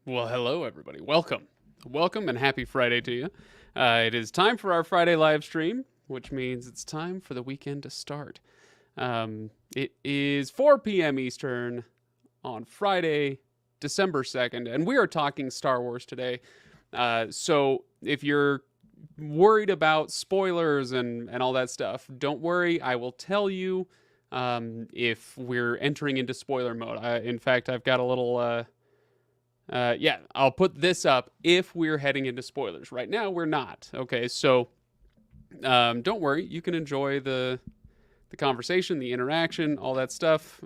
Well, hello, everybody. Welcome. Welcome and happy Friday to you. It is time for our Friday live stream, which means it's time for the weekend to start. It is 4 p.m. Eastern on Friday, December 2nd, and we are talking Star Wars today. So if you're worried about spoilers and all that stuff, don't worry. I will tell you if we're entering into spoiler mode. In fact, I've got a little. Yeah, I'll put this up if we're heading into spoilers. Right now, we're not. Okay, so don't worry. You can enjoy the conversation, the interaction, all that stuff.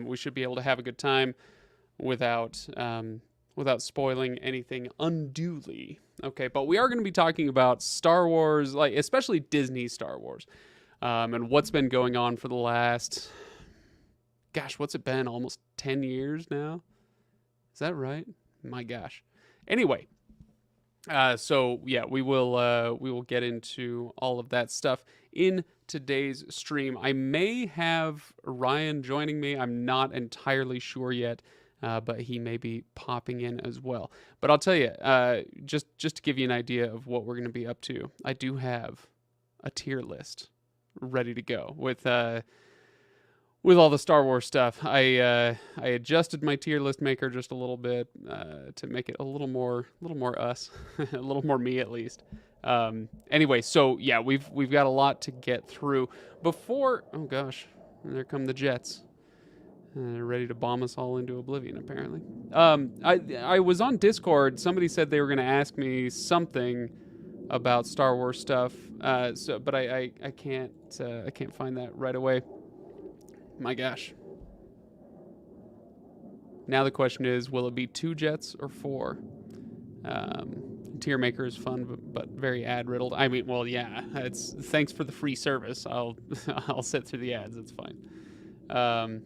We should be able to have a good time without without spoiling anything unduly. Okay, but we are going to be talking about Star Wars, like especially Disney Star Wars, and what's been going on for the last, gosh, what's it been? Almost 10 years now. Is that right? My gosh. Anyway, so yeah, we will get into all of that stuff in today's stream. I may have Ryan joining me. I'm not entirely sure yet, but he may be popping in as well. But I'll tell you, just to give you an idea of what we're going to be up to, I do have a tier list ready to go with all the Star Wars stuff. I adjusted my tier list maker just a little bit to make it a little more us, a little more me at least. Anyway, so yeah, we've got a lot to get through before. Oh gosh, there come the jets. They're ready to bomb us all into oblivion, apparently. I was on Discord. Somebody said they were going to ask me something about Star Wars stuff. But I can't find that right away. My gosh. Now the question is, will it be 2 jets or 4? Tier maker is fun, but very ad riddled. I mean, well, yeah. It's thanks for the free service. I'll sit through the ads. It's fine.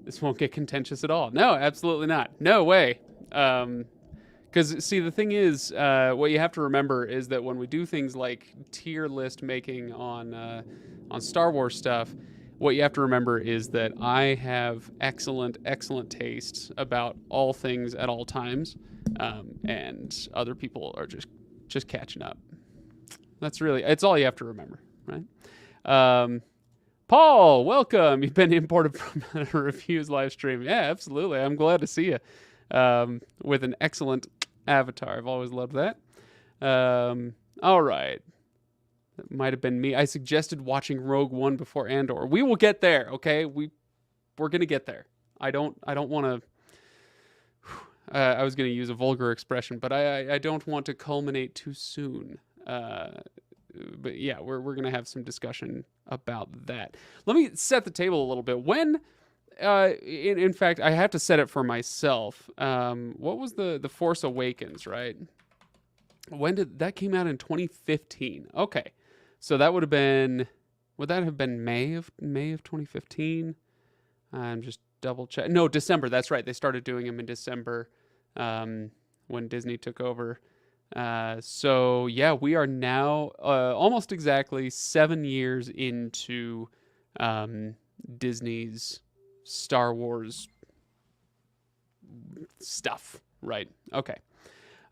This won't get contentious at all. No, absolutely not. No way. Because see, the thing is, what you have to remember is that when we do things like tier list making on Star Wars stuff, what you have to remember is that I have excellent taste about all things at all times, and other people are just catching up. It's all you have to remember, right? Paul, welcome. You've been imported from a reviews live stream. Yeah, absolutely. I'm glad to see you with an excellent avatar. I've always loved that. All right. That might have been me. I suggested watching Rogue One before Andor. We will get there, okay? We're gonna get there. I don't want to. I was gonna use a vulgar expression, but I don't want to culminate too soon. But yeah, we're gonna have some discussion about that. Let me set the table a little bit. When, in fact, I have to set it for myself. What was the Force Awakens, right? When did that came out in 2015? Okay. So that would that have been May of 2015? I'm just double check. No, December. That's right. They started doing them in December when Disney took over. So yeah, we are now almost exactly 7 years into Disney's Star Wars stuff. Right. Okay.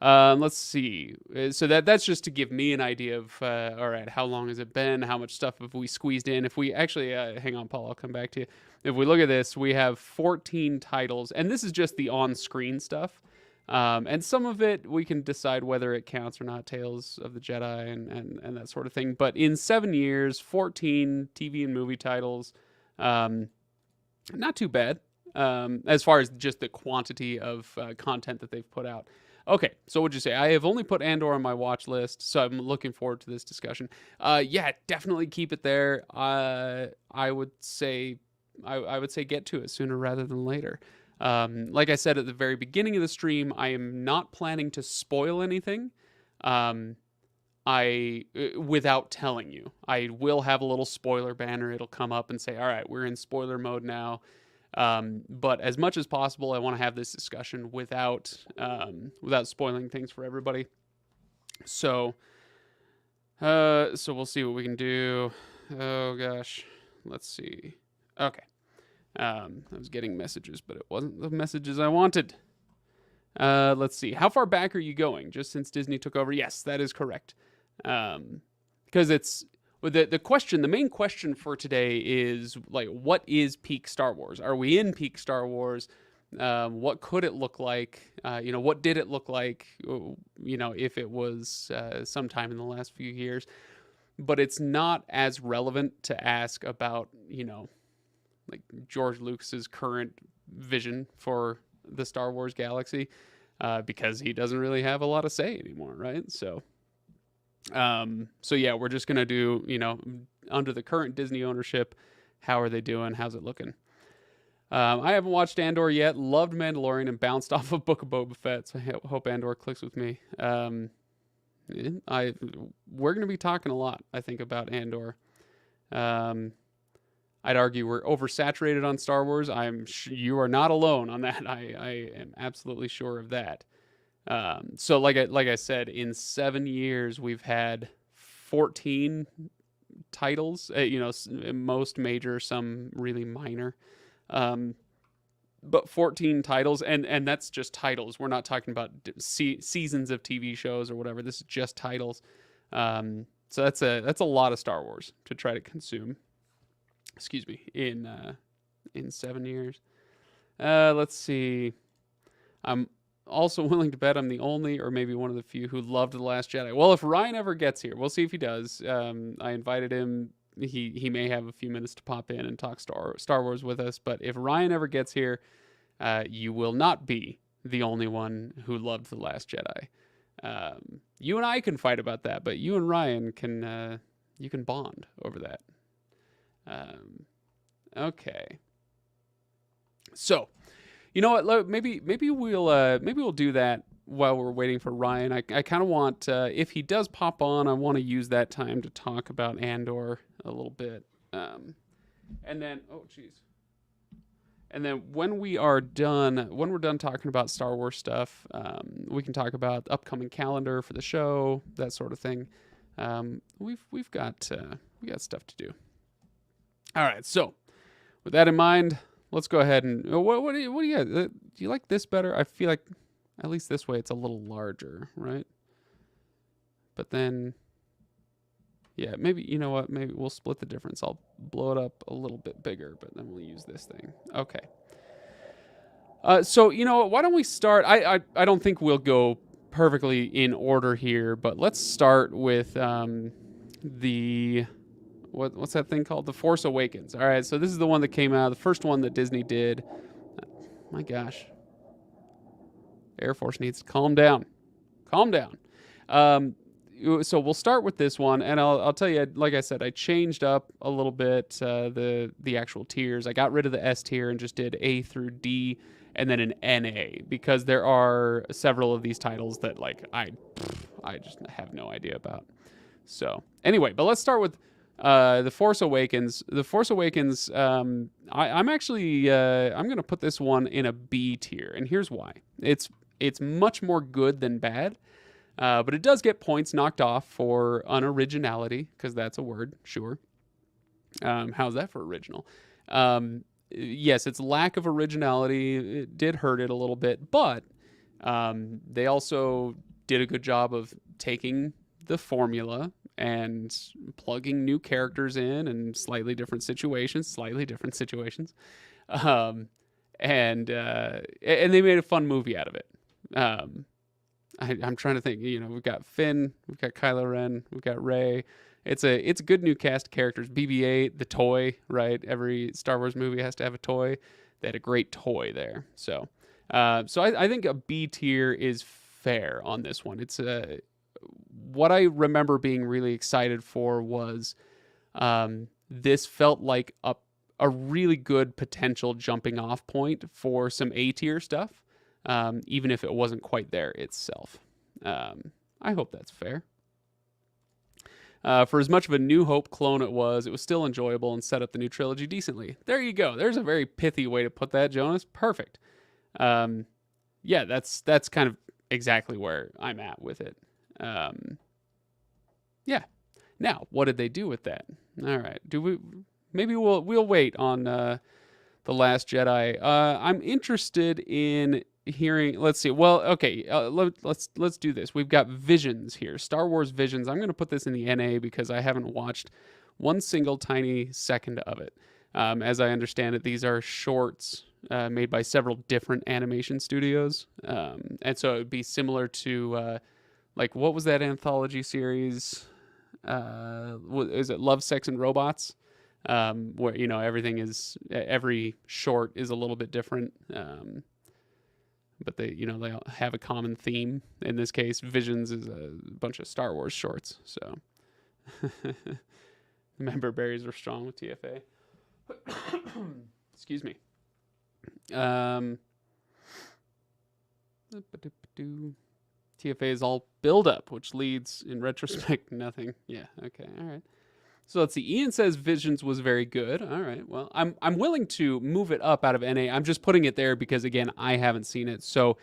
Let's see. So that's just to give me an idea of, all right, how long has it been? How much stuff have we squeezed in? If we actually, hang on, Paul, I'll come back to you. If we look at this, we have 14 titles, and this is just the on-screen stuff. And some of it, we can decide whether it counts or not, Tales of the Jedi and that sort of thing. But in 7 years, 14 TV and movie titles, not too bad, as far as just the quantity of content that they've put out. Okay, so what'd you say? I have only put Andor on my watch list, so I'm looking forward to this discussion. Yeah, definitely keep it there. I would say get to it sooner rather than later. Like I said at the very beginning of the stream, I am not planning to spoil anything. Without telling you, I will have a little spoiler banner. It'll come up and say, "All right, we're in spoiler mode now." But as much as possible, I want to have this discussion without spoiling things for everybody. So we'll see what we can do. Oh gosh, let's see. Okay, I was getting messages, but it wasn't the messages I wanted. Let's see. How far back are you going? Just since Disney took over? Yes, that is correct. Because it's the question. The main question for today is like, what is peak Star Wars? Are we in peak Star Wars? What could it look like? What did it look like? If it was sometime in the last few years. But it's not as relevant to ask about, like George Lucas's current vision for the Star Wars galaxy, because he doesn't really have a lot of say anymore, right? So yeah, we're just gonna do, under the current Disney ownership, how are they doing? How's it looking? I haven't watched Andor yet. Loved Mandalorian and bounced off of Book of Boba Fett, so I hope Andor clicks with me. We're gonna be talking a lot, I think, about Andor. I'd argue we're oversaturated on Star Wars. You are not alone on that. I am absolutely sure of that. So like I said, in 7 years we've had 14 titles. Most major, some really minor, but 14 titles, and that's just titles. We're not talking about seasons of TV shows or whatever. This is just titles. So that's a lot of Star Wars to try to consume. Excuse me, in 7 years. Let's see. I'm also willing to bet I'm the only, or maybe one of the few, who loved The Last Jedi. Well, if Ryan ever gets here, we'll see if he does. I invited him. He may have a few minutes to pop in and talk Star Wars with us. But if Ryan ever gets here, you will not be the only one who loved The Last Jedi. You and I can fight about that, but you and Ryan can bond over that. Okay. So, you know what? Maybe we'll do that while we're waiting for Ryan. I kind of want, if he does pop on, I want to use that time to talk about Andor a little bit. And then, and then when we're done talking about Star Wars stuff, we can talk about the upcoming calendar for the show, that sort of thing. We've got stuff to do. All right, so with that in mind, let's go ahead and what do you do you like this better? I feel like at least this way it's a little larger, right? But then, yeah, maybe, you know what? Maybe we'll split the difference. I'll blow it up a little bit bigger, but then we'll use this thing. Okay. So, you know what? Why don't we start? I don't think we'll go perfectly in order here, but let's start with what's that thing called? The Force Awakens. All right, so this is the one that came out, the first one that Disney did. My gosh. Air Force needs to calm down. Calm down. So we'll start with this one, and I'll tell you, like I said, I changed up a little bit the actual tiers. I got rid of the S tier and just did A through D, and then an NA, because there are several of these titles that I just have no idea about. So anyway, but let's start with The Force Awakens. The Force Awakens, I'm actually I'm going to put this one in a B tier, and here's why. It's much more good than bad, but it does get points knocked off for unoriginality, because that's a word, sure. How's that for original? Yes, its lack of originality, it did hurt it a little bit, but they also did a good job of taking the formula and plugging new characters in and slightly different situations, and they made a fun movie out of it. I'm trying to think. We've got Finn, we've got Kylo Ren, we've got Rey. It's a good new cast of characters. BB-8, the toy, right? Every Star Wars movie has to have a toy. They had a great toy there. So I think a B tier is fair on this one. It's what I remember being really excited for was this felt like a really good potential jumping off point for some A tier stuff, even if it wasn't quite there itself. I hope that's fair. For as much of a New Hope clone it was still enjoyable and set up the new trilogy decently. There you go. There's a very pithy way to put that, Jonas. Perfect. Yeah, that's kind of exactly where I'm at with it. Yeah. Now, what did they do with that? All right. Maybe we'll wait on The Last Jedi. I'm interested in hearing. Let's see. Well, okay. Let's do this. We've got Visions here. Star Wars Visions. I'm going to put this in the NA because I haven't watched one single tiny second of it. As I understand it, these are shorts made by several different animation studios, and so it would be similar to like what was that anthology series? Is it Love, Sex, and Robots? Where every short is a little bit different, but they all have a common theme. In this case, Visions is a bunch of Star Wars shorts. So, member berries are strong with TFA. Excuse me. TFA is all build up, which leads in retrospect nothing. Yeah. Okay. All right. So let's see. Ian says Visions was very good. All right. Well, I'm willing to move it up out of NA. I'm just putting it there because again, I haven't seen it. So,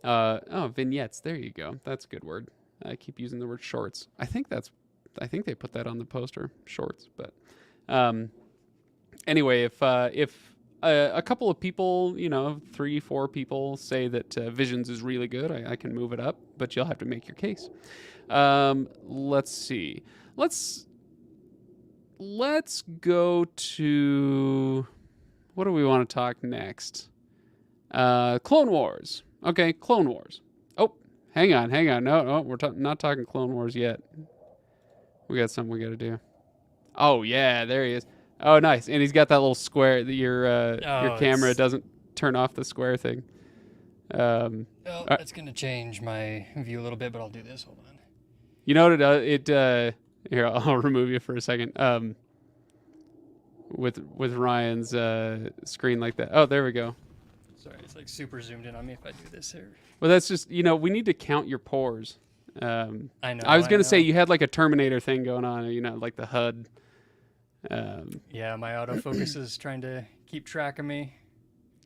vignettes. There you go. That's a good word. I keep using the word shorts. I think they put that on the poster, shorts. But anyway, if a couple of people, 3-4 people say that Visions is really good, I can move it up, but you'll have to make your case. Let's see. Let's go to, what do we want to talk next? Clone Wars. Okay, Clone Wars. Oh, hang on. No, we're not talking Clone Wars yet. We got something we got to do. Oh yeah, there he is. Oh, nice. And he's got that little square that your camera doesn't turn off the square thing. That's going to change my view a little bit, but I'll do this. Hold on. You know what here, I'll remove you for a second. With Ryan's screen like that. Oh, there we go. Sorry, it's like super zoomed in on me if I do this here. Well, that's just, we need to count your pores. I know. I was going to say you had like a Terminator thing going on, like the HUD. Yeah, my autofocus is trying to keep track of me.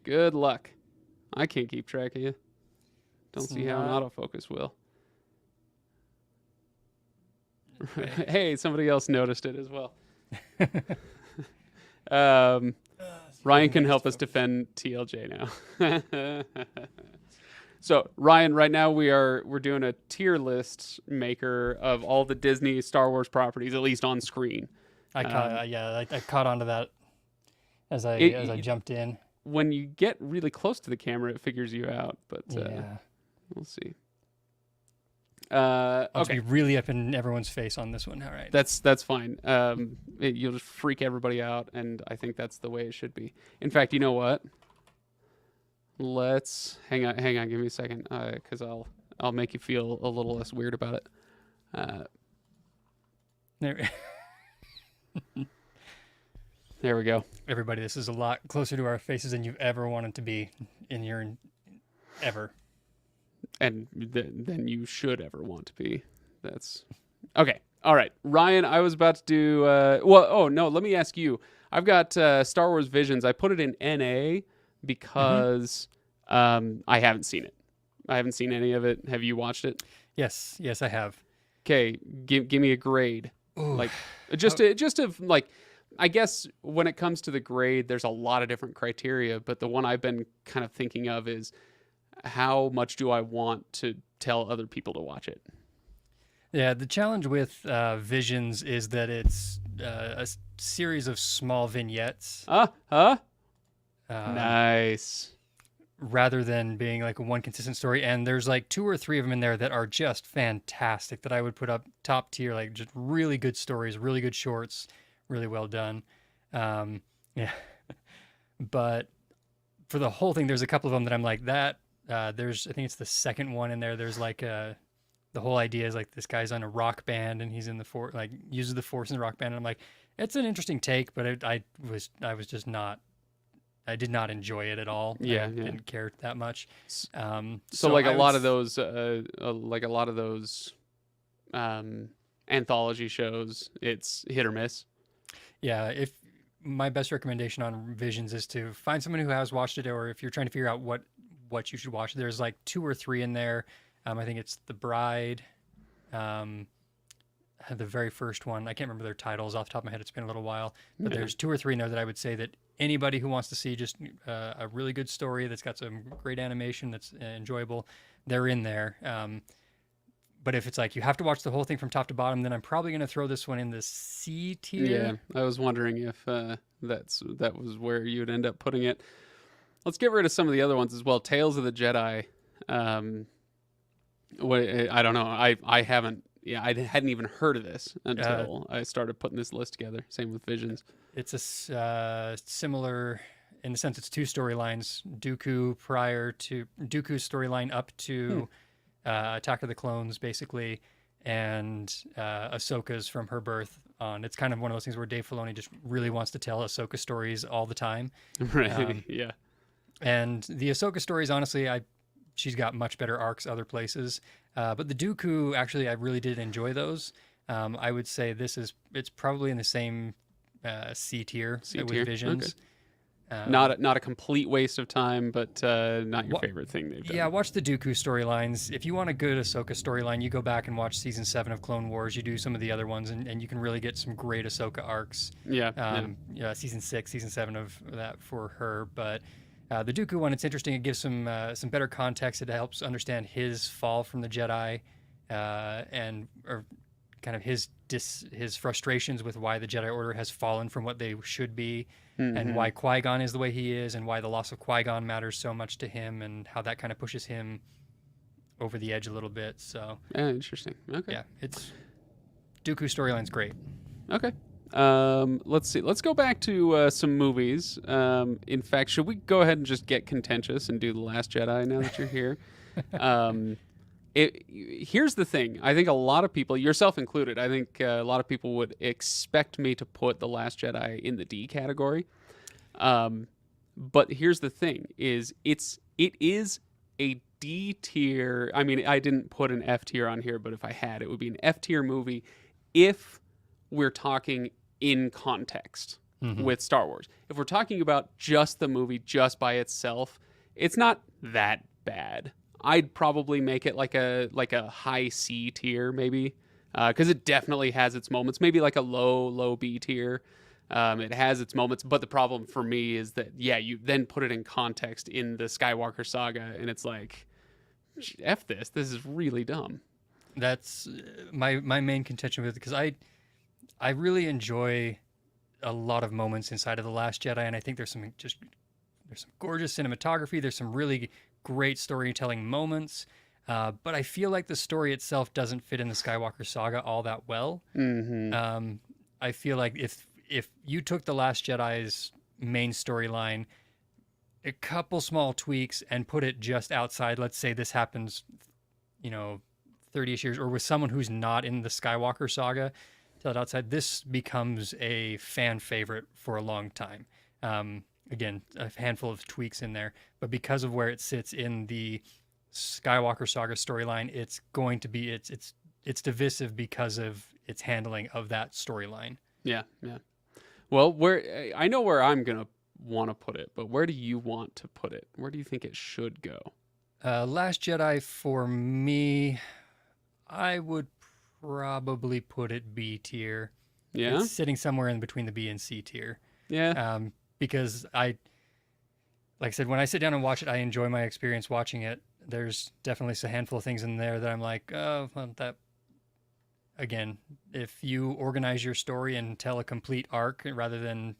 Good luck. I can't keep track of you. Don't see how an autofocus will. Okay. Hey, somebody else noticed it as well. Ryan can help us defend TLJ now. So Ryan, right now we're doing a tier list maker of all the Disney Star Wars properties, at least on screen. I caught onto that as I jumped in. When you get really close to the camera, it figures you out, but yeah. We'll see. I'll be really up in everyone's face on this one. All right. That's fine. You'll just freak everybody out, and I think that's the way it should be. In fact, you know what? Let's hang on. Give me a second, because I'll make you feel a little less weird about it. There we go. Everybody, this is a lot closer to our faces than you've ever wanted to be in your ever. And than you should ever want to be. That's okay. All right, Ryan. I was about to do. Let me ask you. I've got Star Wars Visions. I put it in NA because I haven't seen it. I haven't seen any of it. Have you watched it? Yes, I have. Okay, give me a grade. Ooh. Like I guess when it comes to the grade, there's a lot of different criteria, but the one I've been kind of thinking of is how much do I want to tell other people to watch it? Yeah, the challenge with Visions is that it's a series of small vignettes. Nice. Rather than being like one consistent story. And there's like 2 or 3 of them in there that are just fantastic that I would put up top tier, like just really good stories, really good shorts, really well done. Yeah. But for the whole thing, there's a couple of them that I'm like that. I think it's the second one in there. There's like the whole idea is like this guy's on a rock band and he's in the force, like uses the force in the rock band. And I'm like, it's an interesting take, but I did not enjoy it at all. Yeah, didn't care that much. So like a lot of those anthology shows, it's hit or miss. Yeah, if my best recommendation on Visions is to find someone who has watched it, or if you're trying to figure out what you should watch, there's like 2 or 3 in there. I think it's The Bride, the very first one. I can't remember their titles off the top of my head. It's been a little while, but there's 2 or 3 in there that I would say that anybody who wants to see just a really good story that's got some great animation that's enjoyable, they're in there. But if it's like you have to watch the whole thing from top to bottom, then I'm probably going to throw this one in the C tier. Yeah, I was wondering if that was where you'd end up putting it. Let's get rid of some of the other ones as well. Tales of the Jedi. I don't know. I haven't. Yeah, I hadn't even heard of this until I started putting this list together. Same with Visions. It's a similar, in the sense it's two storylines. Dooku's storyline up to Attack of the Clones, basically, and Ahsoka's from her birth on. It's kind of one of those things where Dave Filoni just really wants to tell Ahsoka stories all the time. Right. Yeah. And the Ahsoka stories, honestly, she's got much better arcs other places. But the Dooku, actually, I really did enjoy those. I would say it's probably in the same C tier with Visions. Okay. Not a complete waste of time, but not your favorite thing they've done. Yeah, watch the Dooku storylines. If you want a good Ahsoka storyline, you go back and watch season 7 of Clone Wars. You do some of the other ones, and you can really get some great Ahsoka arcs. Yeah. Season 6, season 7 of that for her. But the Dooku one, it's interesting. It gives some better context. It helps understand his fall from the Jedi, or kind of his frustrations with why the Jedi Order has fallen from what they should be, and why Qui-Gon is the way he is, and why the loss of Qui-Gon matters so much to him, and how that kind of pushes him over the edge a little bit. So interesting. Okay. Yeah, it's Dooku storyline's great. Okay. Let's see. Let's go back to some movies. In fact, should we go ahead and just get contentious and do The Last Jedi now that you're here? Here's the thing. I think a lot of people, yourself included, I think a lot of people would expect me to put The Last Jedi in the D category. But here's the thing: it is a D tier. I mean, I didn't put an F tier on here, but if I had, it would be an F tier movie if we're talking in context with Star Wars. If we're talking about just the movie, just by itself, it's not that bad. I'd probably make it like a high C tier, maybe, because it definitely has its moments. Maybe like a low B tier. It has its moments, but the problem for me is that you then put it in context in the Skywalker saga, and it's like, F this. This is really dumb. That's my main contention with it, because I really enjoy a lot of moments inside of The Last Jedi, and I think there's some gorgeous cinematography. There's some really great storytelling moments, but I feel like the story itself doesn't fit in the Skywalker saga all that well. I feel like if you took The Last Jedi's main storyline, a couple small tweaks, and put it just outside, let's say this happens, 30-ish years, or with someone who's not in the Skywalker saga, tell it outside, this becomes a fan favorite for a long time. Again, a handful of tweaks in there, but because of where it sits in the Skywalker saga storyline, it's going to be it's divisive because of its handling of that storyline. Yeah. Well, I know where I'm gonna want to put it, but where do you want to put it? Where do you think it should go? Last Jedi for me, I would probably put it B tier. Yeah, it's sitting somewhere in between the B and C tier. Yeah. Because like I said, when I sit down and watch it, I enjoy my experience watching it. There's definitely a handful of things in there that I'm like, oh, well, that. Again, if you organize your story and tell a complete arc rather than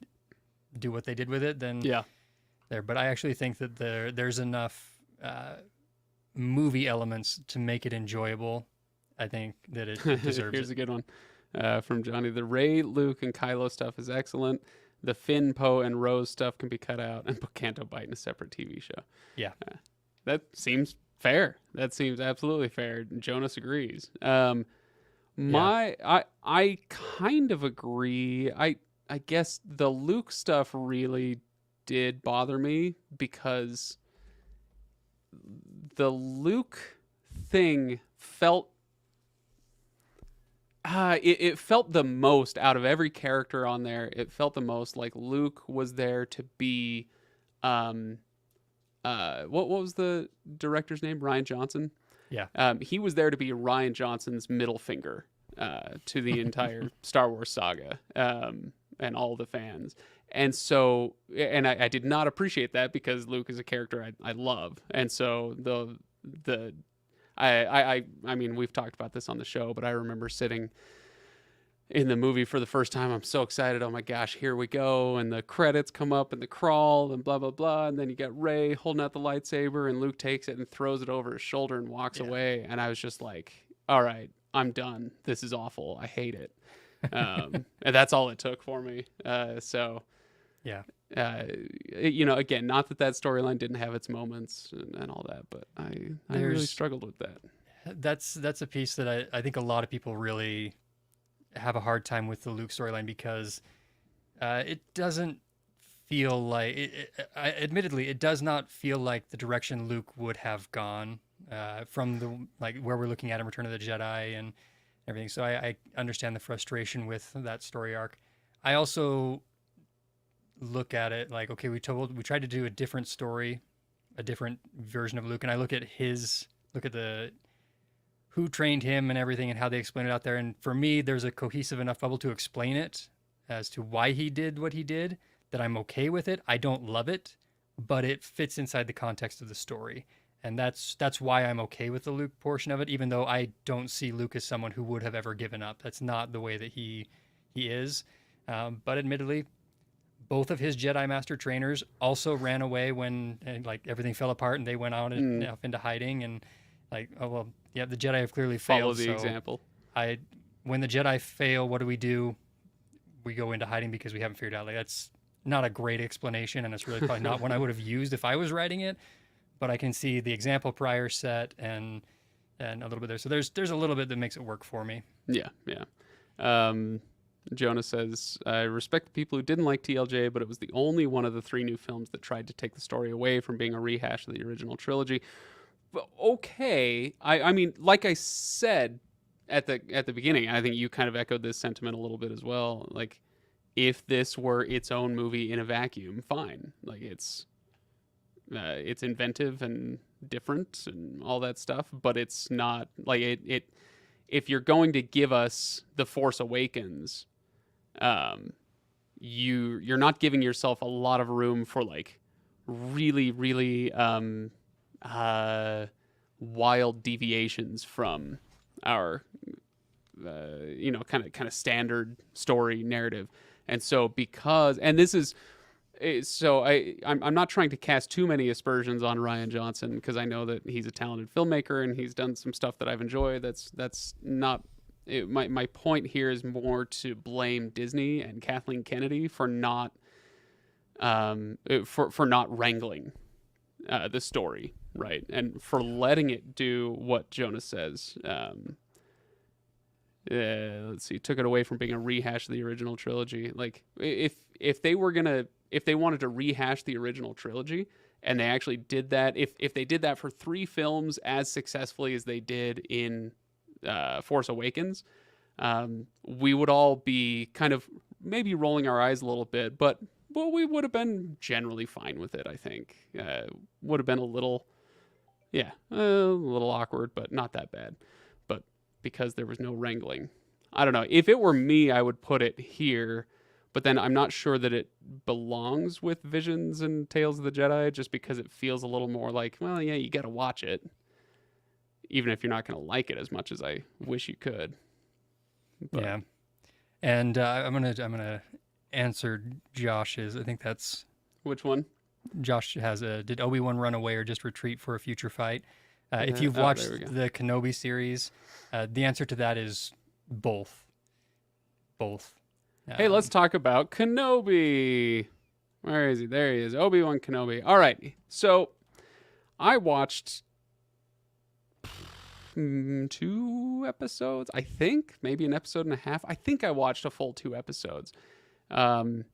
do what they did with it, then there. But I actually think that there's enough movie elements to make it enjoyable. I think that it deserves Here's it. a good one from Johnny. The Rey, Luke, and Kylo stuff is excellent. The Finn, Poe, and Rose stuff can be cut out and put Canto Bight in a separate TV show. Yeah. That seems fair. That seems absolutely fair. Jonas agrees. I kind of agree. I guess the Luke stuff really did bother me because the Luke thing felt it felt the most out of every character on there. It felt the most like Luke was there to be what was the director's name? Rian Johnson. Yeah. He was there to be Rian Johnson's middle finger to the entire Star Wars saga and all the fans. And so, and I did not appreciate that because Luke is a character I love. And so I mean, we've talked about this on the show, but I remember sitting in the movie for the first time. I'm so excited. Oh my gosh, here we go. And the credits come up and the crawl and blah, blah, blah. And then you got Rey holding out the lightsaber and Luke takes it and throws it over his shoulder and walks away. And I was just like, all right, I'm done. This is awful. I hate it. And that's all it took for me. Yeah. Again, not that storyline didn't have its moments and all that, but I really struggled with that. That's a piece that I think a lot of people really have a hard time with the Luke storyline because it doesn't feel like admittedly it does not feel like the direction Luke would have gone from the where we're looking at in Return of the Jedi and everything. So I understand the frustration with that story arc. I also look at it like, okay, we tried to do a different story, a different version of Luke, and I look at the who trained him and everything and how they explain it out there. And for me, there's a cohesive enough bubble to explain it as to why he did what he did that I'm okay with it. I don't love it, but it fits inside the context of the story. And that's why I'm okay with the Luke portion of it, even though I don't see Luke as someone who would have ever given up. That's not the way that he is. But admittedly, both of his Jedi Master trainers also ran away when everything fell apart and they went out and off into hiding. And the Jedi have clearly failed. Follow the example. When the Jedi fail, what do? We go into hiding because we haven't figured out. That's not a great explanation, and it's really probably not one I would have used if I was writing it. But I can see the example prior set and a little bit there. So there's a little bit that makes it work for me. Yeah. Jonah says, I respect the people who didn't like TLJ, but it was the only one of the 3 new films that tried to take the story away from being a rehash of the original trilogy. But okay. I mean, like I said at the beginning, I think you kind of echoed this sentiment a little bit as well. Like, if this were its own movie in a vacuum, fine. Like, it's inventive and different and all that stuff, but it's not like it if you're going to give us The Force Awakens, you're not giving yourself a lot of room for like really, really wild deviations from our kind of standard story narrative. And so I'm not trying to cast too many aspersions on Rian Johnson because I know that he's a talented filmmaker and he's done some stuff that I've enjoyed. That's not it. My point here is more to blame Disney and Kathleen Kennedy for not wrangling the story, right, and for letting it do what Jonah says. Let's see, took it away from being a rehash of the original trilogy. Like, if they wanted to rehash the original trilogy and they actually did that, if they did that for 3 films as successfully as they did in Force Awakens, we would all be kind of maybe rolling our eyes a little bit, but we would have been generally fine with it, I think. Would have been a little awkward, but not that bad. But because there was no wrangling, I don't know. If it were me, I would put it here. But then I'm not sure that it belongs with Visions and Tales of the Jedi, just because it feels a little more like, well, yeah, you got to watch it, even if you're not going to like it as much as I wish you could. But. Yeah, and I'm gonna answer Josh's. I think that's which one. Josh has did Obi-Wan run away or just retreat for a future fight? If you've watched the Kenobi series, the answer to that is both. Both. Hey, let's talk about Kenobi. Where is he? There he is. Obi-Wan Kenobi. All right. So I watched 2 episodes, I think. Maybe an episode and a half. I think I watched a full 2 episodes. And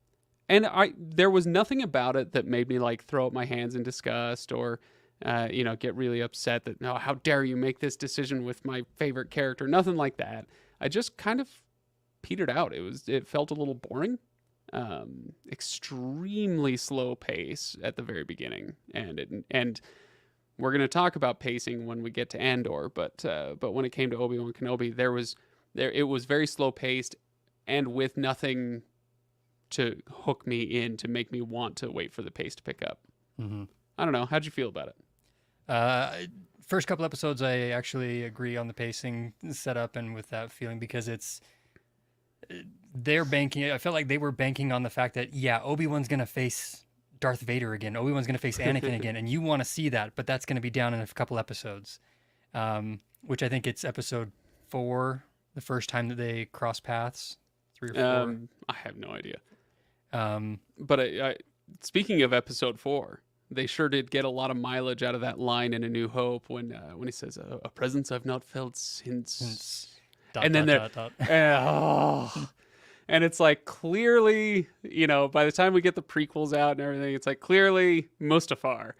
there was nothing about it that made me like throw up my hands in disgust or, get really upset that, no, how dare you make this decision with my favorite character? Nothing like that. I just kind of petered out. It felt a little boring, extremely slow pace at the very beginning, and we're going to talk about pacing when we get to Andor, but when it came to Obi-Wan Kenobi, it was very slow paced and with nothing to hook me in, to make me want to wait for the pace to pick up. Mm-hmm. I don't know. How'd you feel about it? First couple episodes, I actually agree on the pacing setup and with that feeling, because they're banking. I felt like they were banking on the fact that, yeah, Obi-Wan's going to face Darth Vader again. Obi-Wan's going to face Anakin again. And you want to see that, but that's going to be down in a couple episodes, which I think it's episode 4, the first time that they cross paths. 3 or 4. I have no idea. But speaking of episode 4, they sure did get a lot of mileage out of that line in A New Hope when he says, "A presence I've not felt since." And then and it's like, clearly, by the time we get the prequels out and everything, it's like, clearly Mustafar,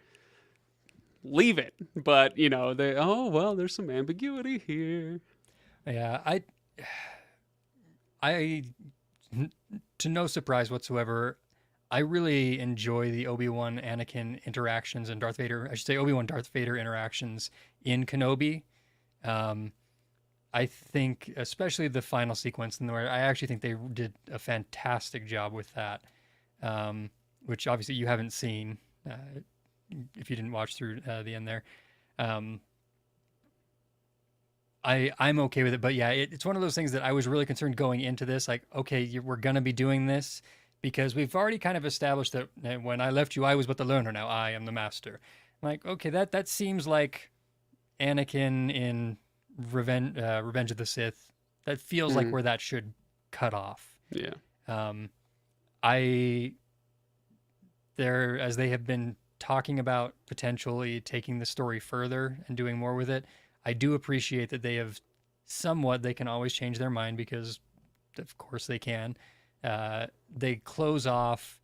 leave it. But there's some ambiguity here. Yeah, I to no surprise whatsoever, I really enjoy the Obi-Wan Anakin interactions and Obi-Wan Darth Vader interactions in Kenobi. I think especially the final sequence, I actually think they did a fantastic job with that, which obviously you haven't seen if you didn't watch through the end there. I'm okay with it, but yeah, it's one of those things that I was really concerned going into this. Like, okay, we're gonna be doing this because we've already kind of established that when I left you, I was but the learner. Now I am the master. I'm like, okay, that seems like Anakin in Revenge of the Sith. That feels like where that should cut off. Yeah. As they have been talking about potentially taking the story further and doing more with it, I do appreciate that they have they can always change their mind, because of course they can. They close off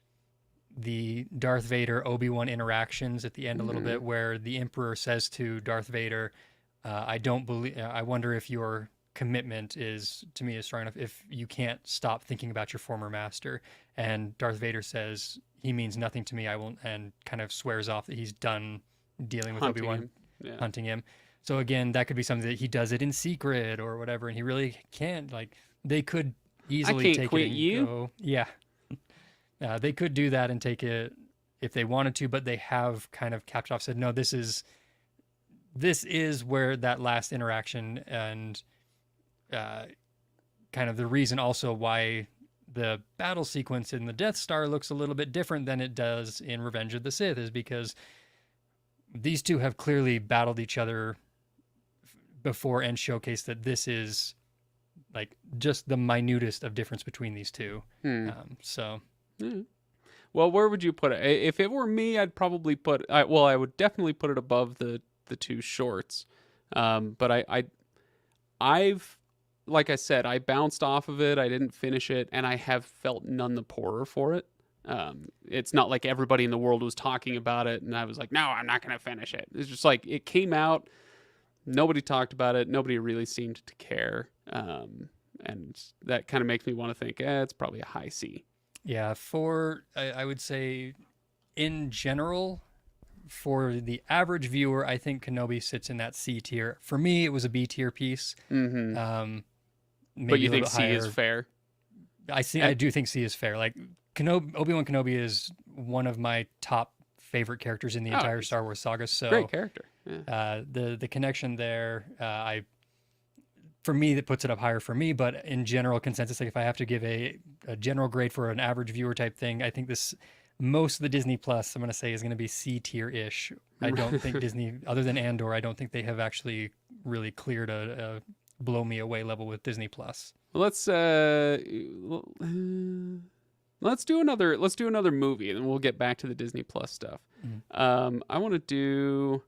the Darth Vader Obi-Wan interactions at the end a little bit, where the Emperor says to Darth Vader, I wonder if your commitment is strong enough if you can't stop thinking about your former master. And Darth Vader says, he means nothing to me. I won't, and kind of swears off that he's done dealing with Obi-Wan, hunting him. So again, that could be something that he does it in secret or whatever, and he really can't. Like, they could easily take it and go. Yeah. They could do that and take it if they wanted to, but they have kind of capped off, said, no, this is where that last interaction, and kind of the reason also why the battle sequence in the Death Star looks a little bit different than it does in Revenge of the Sith, is because these two have clearly battled each other before and showcased that this is like just the minutest of difference between these two. Well, where would you put it? If it were me, I'd probably I would definitely put it above the two shorts. But I've, like I said, I bounced off of it. I didn't finish it, and I have felt none the poorer for it. It's not like everybody in the world was talking about it, and I was like, no, I'm not going to finish it. It's just like, it came out, nobody talked about it, nobody really seemed to care, and that kind of makes me want to think, it's probably a high C. Yeah, I would say, in general, for the average viewer, I think Kenobi sits in that C tier. For me, it was a B tier piece. Mm-hmm. But you think C is fair? I do think C is fair. Like, Obi-Wan Kenobi is one of my top favorite characters in the entire Star Wars saga. So great character. Yeah. The connection there, for me, that puts it up higher for me. But in general consensus, like if I have to give a general grade for an average viewer type thing, I think most of the Disney Plus, I'm going to say, is going to be C tier ish. I don't think Disney, other than Andor, I don't think they have actually really cleared a blow me away level with Disney Plus. Let's do another movie, and then we'll get back to the Disney Plus stuff. I want to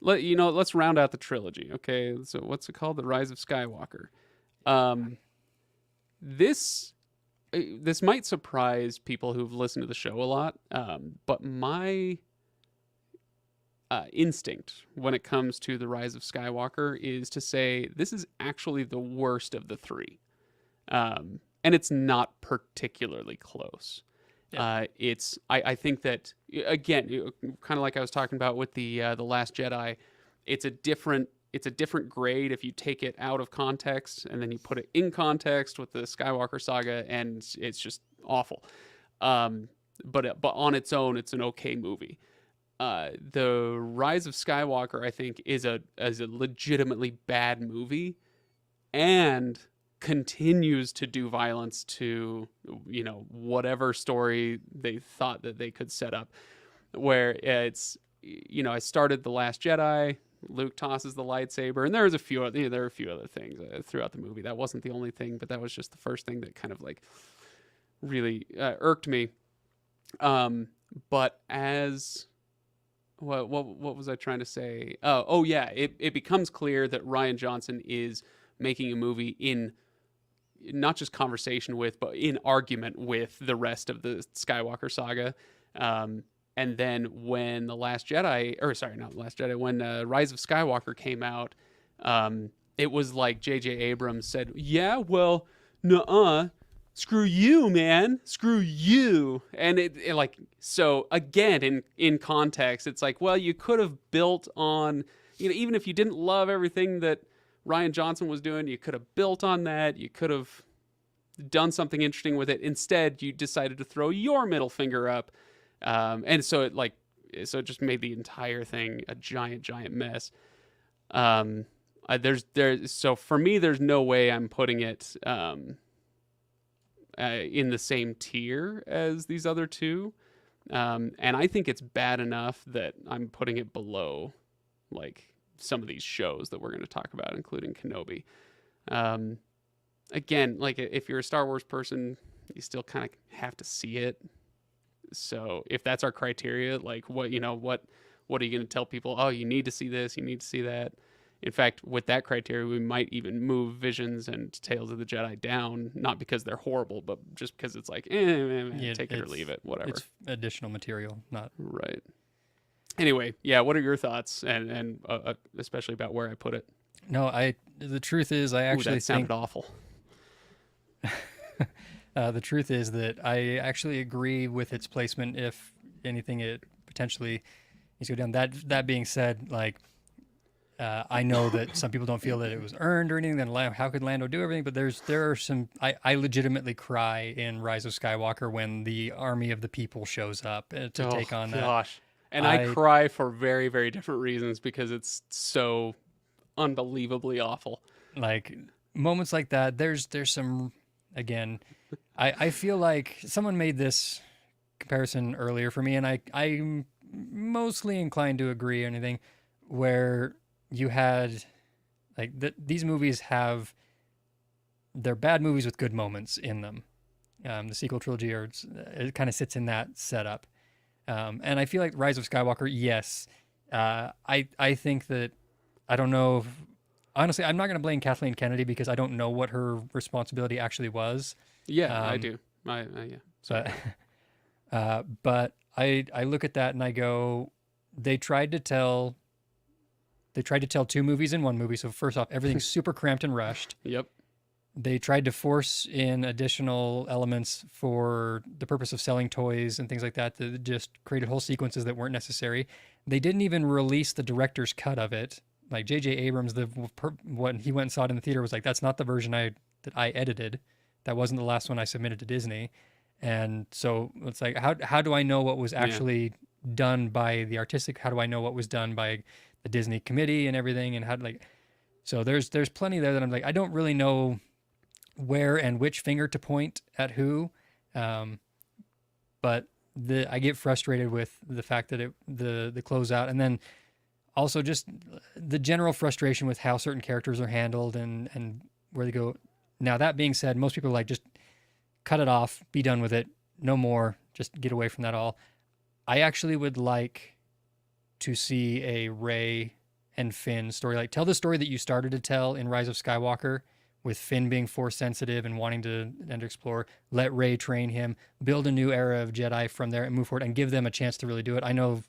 let's round out the trilogy. Okay, so what's it called? The Rise of Skywalker. This might surprise people who've listened to the show a lot, but my instinct when it comes to The Rise of Skywalker is to say this is actually the worst of the three. And it's not particularly close. Yeah. I think that, again, kind of like I was talking about with the Last Jedi, it's a different grade if you take it out of context and then you put it in context with the Skywalker saga, and it's just awful. But on its own, it's an okay movie. The Rise of Skywalker, I think, is a legitimately bad movie, and continues to do violence to, you know, whatever story they thought that they could set up. Where it's, you know, I started The Last Jedi. Luke tosses the lightsaber, and there are a few other things throughout the movie. That wasn't the only thing, but that was just the first thing that kind of like really irked me. But as what was I trying to say? Oh yeah, it becomes clear that Rian Johnson is making a movie in not just conversation with, but in argument with the rest of the Skywalker saga. And then when when Rise of Skywalker came out, it was like J.J. Abrams said, yeah, well, nuh-uh, screw you, man, screw you. And it like, so again, in context, it's like, well, you could have built on, you know, even if you didn't love everything that Rian Johnson was doing, you could have built on that. You could have done something interesting with it. Instead, you decided to throw your middle finger up. And so it just made the entire thing a giant mess. So for me, there's no way I'm putting it in the same tier as these other two. And I think it's bad enough that I'm putting it below like some of these shows that we're going to talk about, including Kenobi. Again, like if you're a Star Wars person, you still kind of have to see it. So if that's our criteria, like what are you going to tell people? Oh, you need to see this, you need to see that. In fact, with that criteria, we might even move Visions and Tales of the Jedi down, not because they're horrible, but just because it's like, take it or leave it, whatever. It's additional material, not right. Anyway, yeah. What are your thoughts, and especially about where I put it? No, the truth is, I actually that sounded awful. The truth is that I actually agree with its placement. If anything, it potentially needs to go down. That being said, like I know that some people don't feel that it was earned or anything. Then how could Lando do everything? But there are some. I legitimately cry in Rise of Skywalker when the army of the people shows up to take on that. Gosh, and I cry for very, very different reasons because it's so unbelievably awful. Like moments like that. There's some. Again, I feel like someone made this comparison earlier for me, and I'm mostly inclined to agree or anything, where you had, like, these movies they're bad movies with good moments in them. The sequel trilogy, it kind of sits in that setup. And I feel like Rise of Skywalker, yes. I think that, I don't know if, honestly, I'm not going to blame Kathleen Kennedy because I don't know what her responsibility actually was. Yeah, I do. Yeah. But I look at that and I go, they tried to tell 2 movies in 1 movie. So first off, everything's super cramped and rushed. Yep. They tried to force in additional elements for the purpose of selling toys and things like that just created whole sequences that weren't necessary. They didn't even release the director's cut of it. Like J.J. Abrams, when he went and saw it in the theater was like, that's not the version that I edited. That wasn't the last one I submitted to Disney. And so it's like, how do I know what was actually done by the artistic? How do I know what was done by the Disney committee and everything? And so there's plenty there that I'm like, I don't really know where and which finger to point at who. But I get frustrated with the fact that the closeout, and then also just the general frustration with how certain characters are handled and where they go. Now, that being said, most people are like, just cut it off, be done with it, no more, just get away from that all. I actually would like to see a Rey and Finn story. Like, tell the story that you started to tell in Rise of Skywalker, with Finn being Force sensitive and wanting to explore. Let Rey train him, build a new era of Jedi from there and move forward and give them a chance to really do it. I know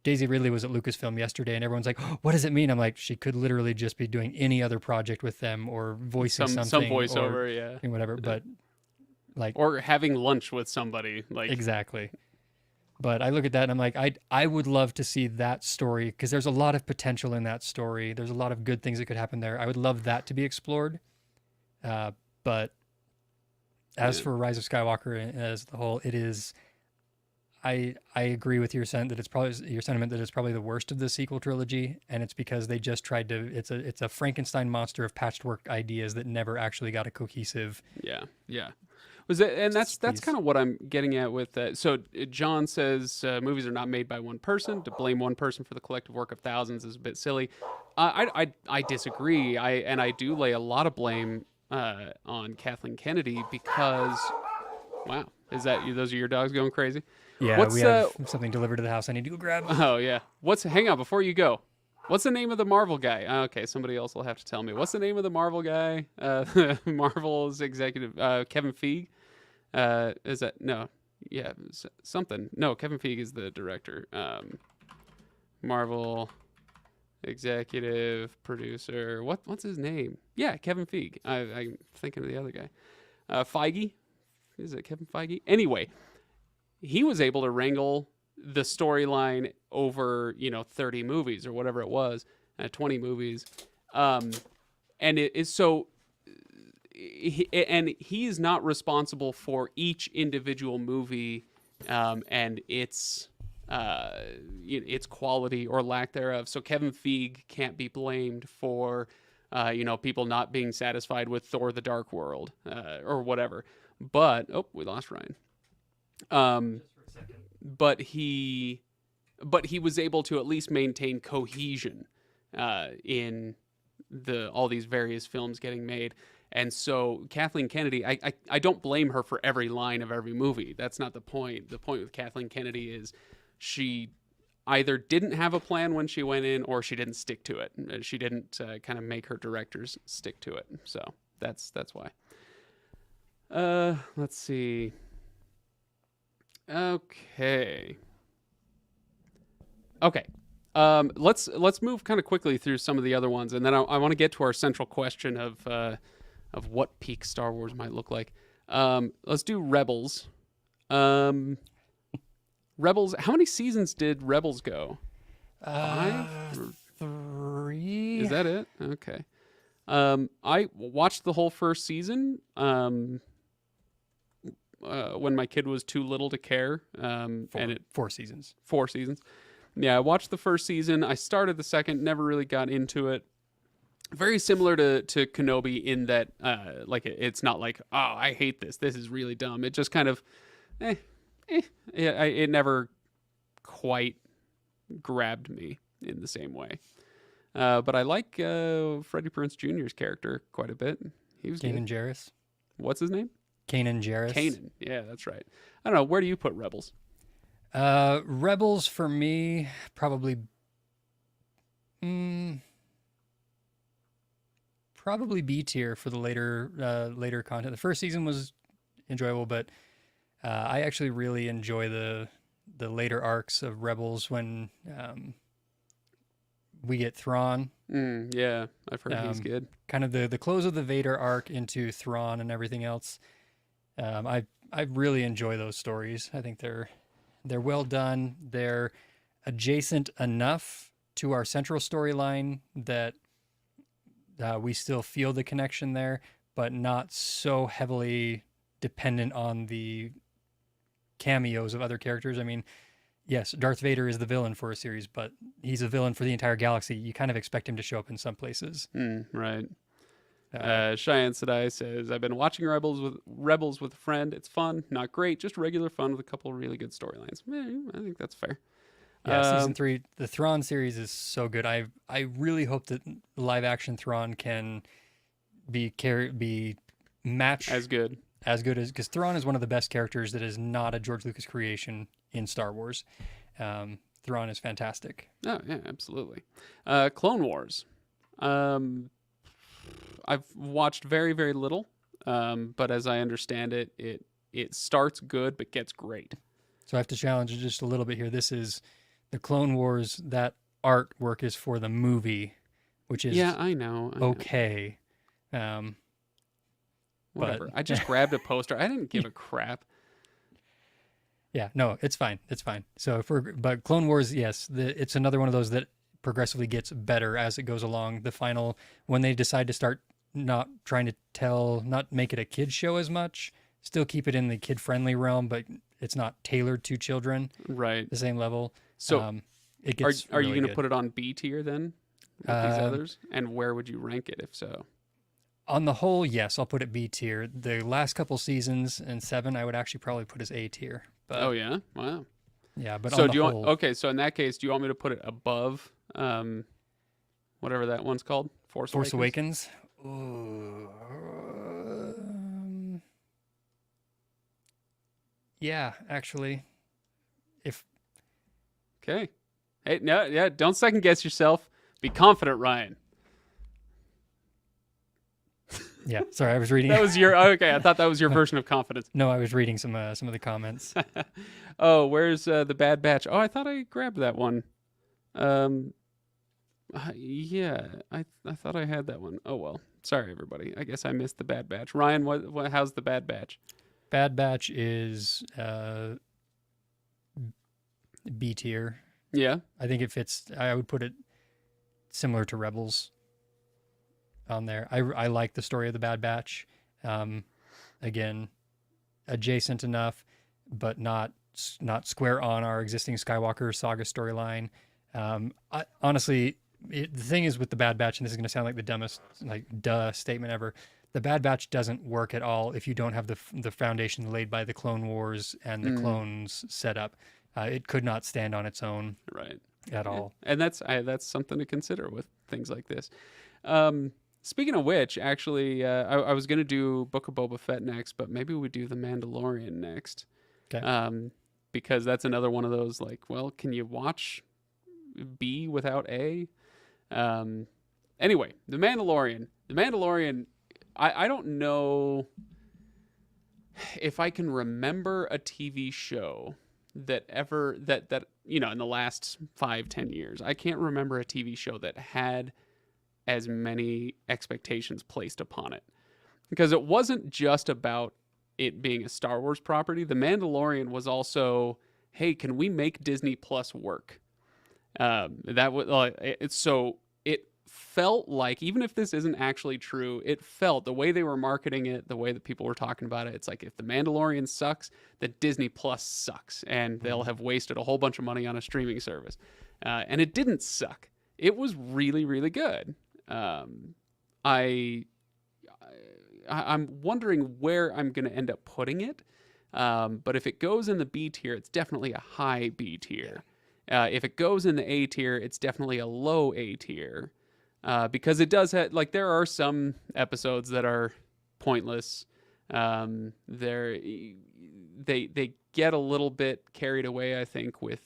Daisy Ridley was at Lucasfilm yesterday and everyone's like, oh, what does it mean? I'm like, she could literally just be doing any other project with them or voicing something. Some voiceover, yeah. Whatever, but like... Or having lunch with somebody. Like Exactly. But I look at that and I'm like, I would love to see that story because there's a lot of potential in that story. There's a lot of good things that could happen there. I would love that to be explored. But As for Rise of Skywalker as the whole, it is. I agree with your sentiment that it's probably the worst of the sequel trilogy, and it's because they just tried to. It's a Frankenstein monster of patchwork ideas that never actually got a cohesive. Yeah. Was it, and that's kind of what I'm getting at with that. So John says movies are not made by one person. To blame one person for the collective work of thousands is a bit silly. I disagree. I do lay a lot of blame on Kathleen Kennedy because, wow, those are your dogs going crazy? Yeah, we have something delivered to the house I need to go grab. Oh yeah. Hang on before you go. What's the name of the Marvel guy? Okay, somebody else will have to tell me. What's the name of the Marvel guy? Marvel's executive, Kevin Feige. Is that no? Yeah, something. No, Kevin Feige is the director. Marvel executive producer. What's his name? Yeah, Kevin Feige. I'm thinking of the other guy. Feige. Is it Kevin Feige? Anyway, he was able to wrangle the storyline over 30 movies or whatever it was, 20 movies, and it is so. And he's not responsible for each individual movie and its quality or lack thereof. So Kevin Feige can't be blamed for people not being satisfied with Thor: The Dark World or whatever. But we lost Ryan. But he was able to at least maintain cohesion in all these various films getting made. And so Kathleen Kennedy, I don't blame her for every line of every movie. That's not the point. The point with Kathleen Kennedy is she either didn't have a plan when she went in or she didn't stick to it. She didn't kind of make her directors stick to it. So that's why. Let's see. Okay. Let's move kind of quickly through some of the other ones, and then I want to get to our central question of what peak Star Wars might look like. Let's do Rebels. Rebels. How many seasons did Rebels go? 5? 3. Is that it? Okay. I watched the whole first season. When my kid was too little to care. 4 seasons. 4 seasons. Yeah, I watched the first season. I started the second, never really got into it. Very similar to Kenobi in that, it's not like, oh, I hate this. This is really dumb. It just kind of, it never quite grabbed me in the same way. But I like Freddie Prinze Jr.'s character quite a bit. He was Kanan Jarrus. What's his name? Kanan Jarrus. Kanan. Yeah, that's right. I don't know. Where do you put Rebels? Rebels for me probably B tier for the later content. The first season was enjoyable, but I actually really enjoy the later arcs of Rebels when we get Thrawn. Yeah, I've heard he's good. Kind of the close of the Vader arc into Thrawn and everything else. I really enjoy those stories. I think they're well done. They're adjacent enough to our central storyline that we still feel the connection there, but not so heavily dependent on the cameos of other characters. I mean, yes, Darth Vader is the villain for a series, but he's a villain for the entire galaxy. You kind of expect him to show up in some places. Right. Cheyenne Sedai says, I've been watching Rebels with a friend. It's fun, not great, just regular fun with a couple of really good storylines. I think that's fair. Yeah, season 3, the Thrawn series is so good. I really hope that live action Thrawn can be matched as good as because Thrawn is one of the best characters that is not a George Lucas creation in Star Wars. Thrawn is fantastic. Oh yeah, absolutely. Clone Wars. I've watched very, very little, but as I understand it, it starts good but gets great. So I have to challenge you just a little bit here. This is the Clone Wars. That artwork is for the movie, which is I know. Okay. Whatever. I just grabbed a poster. I didn't give a crap. Yeah, no, it's fine. It's fine. So but Clone Wars, yes, it's another one of those that progressively gets better as it goes along. The final, when they decide to start not make it a kid's show as much, still keep it in the kid-friendly realm, but it's not tailored to children Right. the same level. So It are gets you really going to good. put it on B tier then with these others? And where would you rank it if so? On the whole, yes, I'll put it B tier. The last couple seasons and 7, I would actually probably put as A tier. Oh But yeah, wow. yeah, but So on the do you whole, want? Okay, so in that case, do you want me to put it above, whatever that one's called, Force Force Awakens? Awakens. Ooh, yeah, actually, if Okay. Hey, no, yeah, don't second guess yourself. Be confident, Ryan. yeah, sorry, I was reading. That was your okay. I thought that was your version of confidence. No, I was reading some of the comments. Oh, where's the Bad Batch? Oh, I thought I grabbed that one. Yeah, I thought I had that one. Oh well, sorry everybody. I guess I missed the Bad Batch. Ryan, what how's the Bad Batch? Bad Batch is B tier. Yeah. I think it fits. I would put it similar to Rebels on there. I like the story of the Bad Batch. Again, adjacent enough, but not square on our existing Skywalker saga storyline. Honestly, the thing is with the Bad Batch, and this is going to sound like the dumbest duh statement ever. The Bad Batch doesn't work at all if you don't have the foundation laid by the Clone Wars and the clones set up. It could not stand on its own, Right. at all. And that's something to consider with things like this. Speaking of which, actually, I was going to do Book of Boba Fett next, but maybe we do The Mandalorian next. Okay. Because that's another one of those well, can you watch B without A? Anyway, The Mandalorian. The Mandalorian, I don't know if I can remember a TV show that in the last 5-10 years, I can't remember a TV show that had as many expectations placed upon it, because it wasn't just about it being a Star Wars property. The Mandalorian was also, hey, can we make Disney Plus work? That was it felt like, even if this isn't actually true, it felt the way they were marketing it, the way that people were talking about it. It's like, if the Mandalorian sucks, then Disney Plus sucks, and they'll have wasted a whole bunch of money on a streaming service. And it didn't suck. It was really, really good. I'm wondering where I'm going to end up putting it. But if it goes in the B tier, it's definitely a high B tier. If it goes in the A tier, it's definitely a low A tier. Because it does have, there are some episodes that are pointless. They get a little bit carried away, I think, with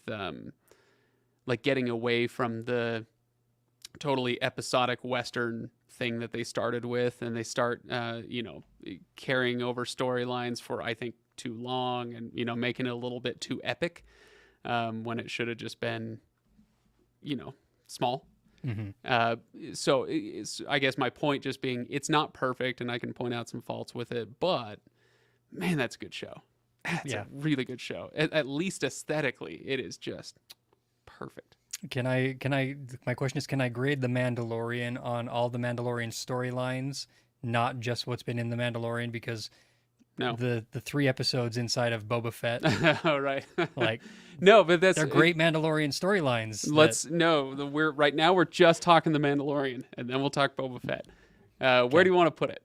getting away from the totally episodic Western thing that they started with, and they start carrying over storylines for, I think, too long, and making it a little bit too epic, when it should have just been small. So I guess my point just being, it's not perfect, and I can point out some faults with it, but man, that's a good show. It's a really good show. At least aesthetically, it is just perfect. My question is, can I grade The Mandalorian on all the Mandalorian storylines, not just what's been in The Mandalorian? Because no, the 3 episodes inside of Boba Fett, oh, right. No, but they're great Mandalorian storylines. We're just talking The Mandalorian, and then we'll talk Boba Fett. Where do you want to put it?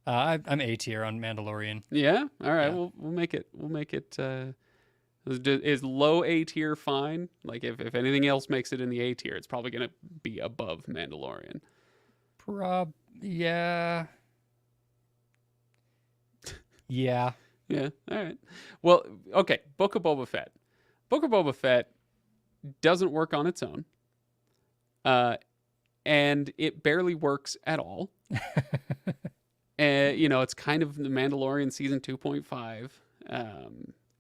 I'm A tier on Mandalorian. Yeah. All right. Yeah. We'll make it. Is low A tier fine? If anything else makes it in the A tier, it's probably going to be above Mandalorian. Yeah. Yeah. Yeah. All right. Well, okay. Book of Boba Fett. Book of Boba Fett doesn't work on its own. And it barely works at all. And it's kind of The Mandalorian season 2.5.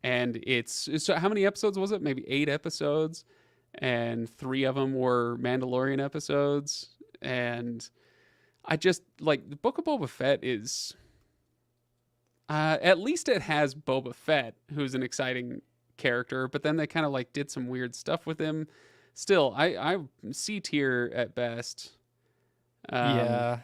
And so how many episodes was it? Maybe 8 episodes, and 3 of them were Mandalorian episodes. And I just the Book of Boba Fett is, at least it has Boba Fett, who's an exciting character, but then they kind of did some weird stuff with him. Still, I C tier at best. Yeah.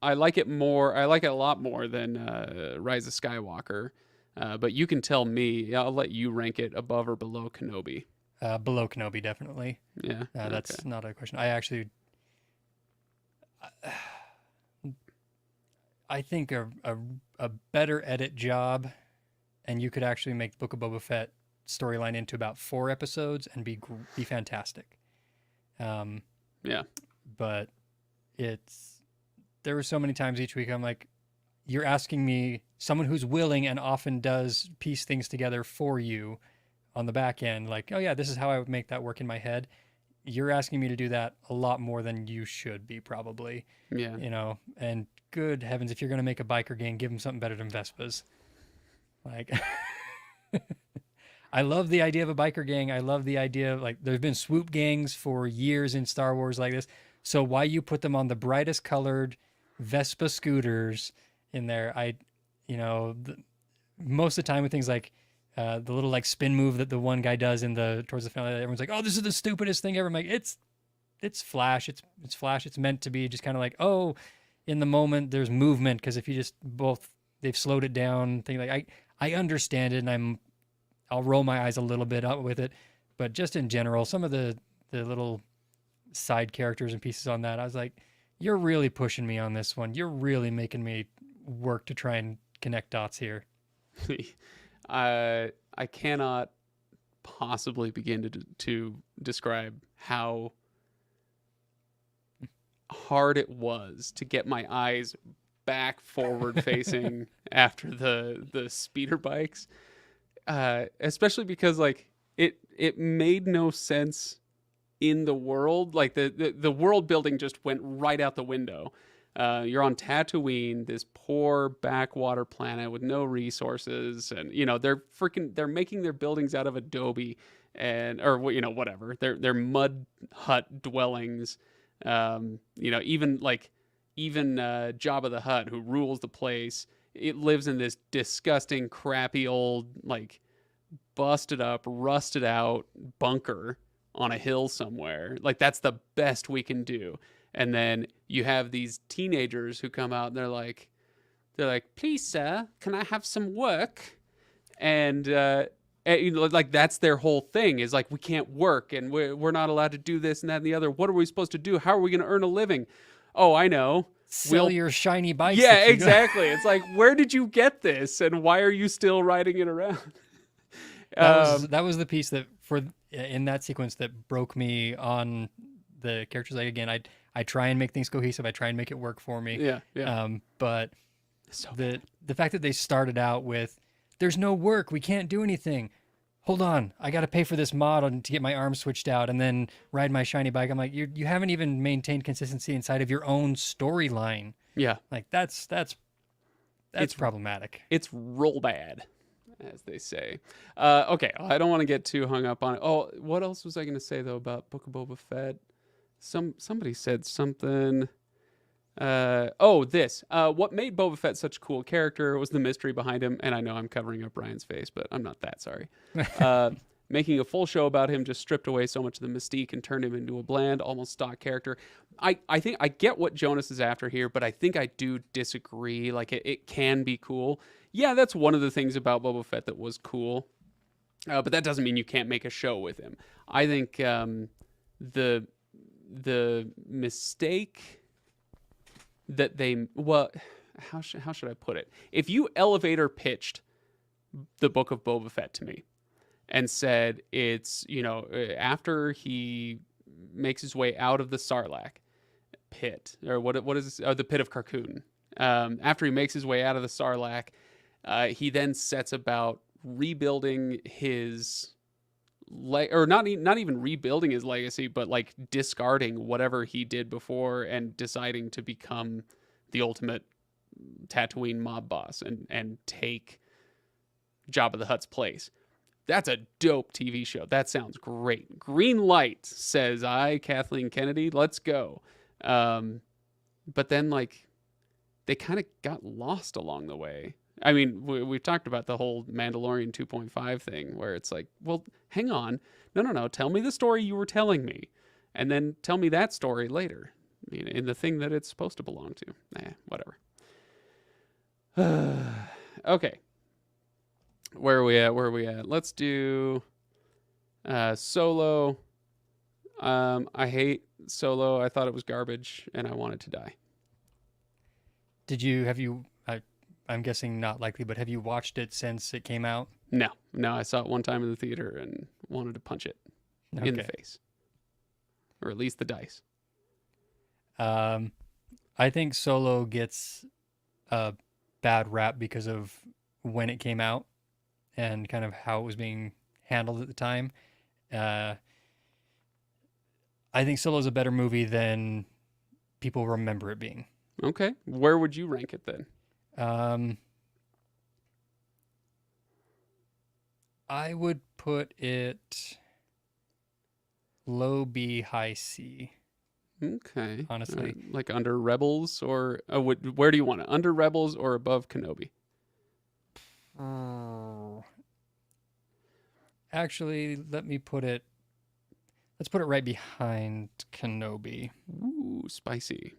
I like it more. I like it a lot more than Rise of Skywalker. But you can tell me. I'll let you rank it above or below Kenobi. Below Kenobi, definitely. Yeah, That's not a question. I actually, I think a better edit job, and you could actually make the Book of Boba Fett storyline into about 4 episodes and be fantastic. Yeah. But there were so many times each week I'm like, you're asking me, someone who's willing and often does piece things together for you on the back end, like, oh yeah, this is how I would make that work in my head. You're asking me to do that a lot more than you should be, probably. Yeah. You know, and good heavens, if you're going to make a biker gang, give them something better than Vespas. Like, I love the idea of a biker gang. I love the idea of, like, there's been swoop gangs for years in Star Wars like this. So why you put them on the brightest colored Vespa scooters in there? Most of the time with things like the little like spin move that the one guy does towards the finale, everyone's like, "Oh, this is the stupidest thing ever." I'm like, it's Flash. It's Flash. It's meant to be just kind of like, oh, in the moment there's movement, because if you just they've slowed it down. Thing like I understand it, and I'll roll my eyes a little bit up with it, but just in general, some of the little side characters and pieces on that, I was like, you're really pushing me on this one. You're really making me work to try and connect dots here. I cannot possibly begin to describe how hard it was to get my eyes back forward facing after the speeder bikes, especially because like it made no sense in the world. Like the world building just went right out the window. You're on Tatooine, this poor backwater planet with no resources, and they're making their buildings out of adobe or whatever. They're mud hut dwellings. Even Jabba the Hutt, who rules the place, it lives in this disgusting, crappy old, like, busted up, rusted out bunker on a hill somewhere. Like, that's the best we can do. And then you have these teenagers who come out and they're like, "Please, sir, can I have some work?" And like, that's their whole thing, is like, we can't work and we're not allowed to do this and that and the other. What are we supposed to do? How are we going to earn a living? Oh, I know. Sell your shiny bikes. Yeah, exactly. It's like, where did you get this, and why are you still riding it around? That was the piece that in that sequence that broke me on the characters. Like, again, I try and make things cohesive. I try and make it work for me. Yeah. But the fact that they started out with, there's no work, we can't do anything. Hold on, I got to pay for this mod to get my arm switched out and then ride my shiny bike. I'm like, you haven't even maintained consistency inside of your own storyline. Yeah. Like, that's problematic. It's real bad, as they say. Okay, I don't want to get too hung up on it. Oh, what else was I going to say, though, about Book of Boba Fett? Somebody said something. What made Boba Fett such a cool character was the mystery behind him. And I know I'm covering up Ryan's face, but I'm not that sorry. Making a full show about him just stripped away so much of the mystique and turned him into a bland, almost stock character. I think I get what Jonas is after here, but I think I do disagree. Like, it can be cool. Yeah, that's one of the things about Boba Fett that was cool. But that doesn't mean you can't make a show with him. I think the mistake that how should I put it? If you elevator pitched the Book of Boba Fett to me and said it's, after he makes his way out of the Sarlacc pit, or what is the pit of Carkoon, after he makes his way out of the Sarlacc, he then sets about rebuilding his or not even rebuilding his legacy, but like discarding whatever he did before and deciding to become the ultimate Tatooine mob boss and take Jabba the Hutt's place. That's a dope TV show. That sounds great. Green light, says I, Kathleen Kennedy. Let's go. But then, like, they kind of got lost along the way. I mean, we've talked about the whole Mandalorian 2.5 thing, where it's like, well, hang on. No. Tell me the story you were telling me, and then tell me that story later. in the thing that it's supposed to belong to. Whatever. Okay. Where are we at? Let's do Solo. I hate Solo. I thought it was garbage, and I want it to die. I'm guessing not likely, but have you watched it since it came out? No, I saw it one time in the theater and wanted to punch it in the face, or at least the dice. I think Solo gets a bad rap because of when it came out and kind of how it was being handled at the time. I think Solo is a better movie than people remember it being. Okay, where would you rank it then? I would put it low B, high C. Okay. Honestly. Like under Rebels or where do you want it? Under Rebels or above Kenobi? Actually, let's put it right behind Kenobi. Ooh, spicy.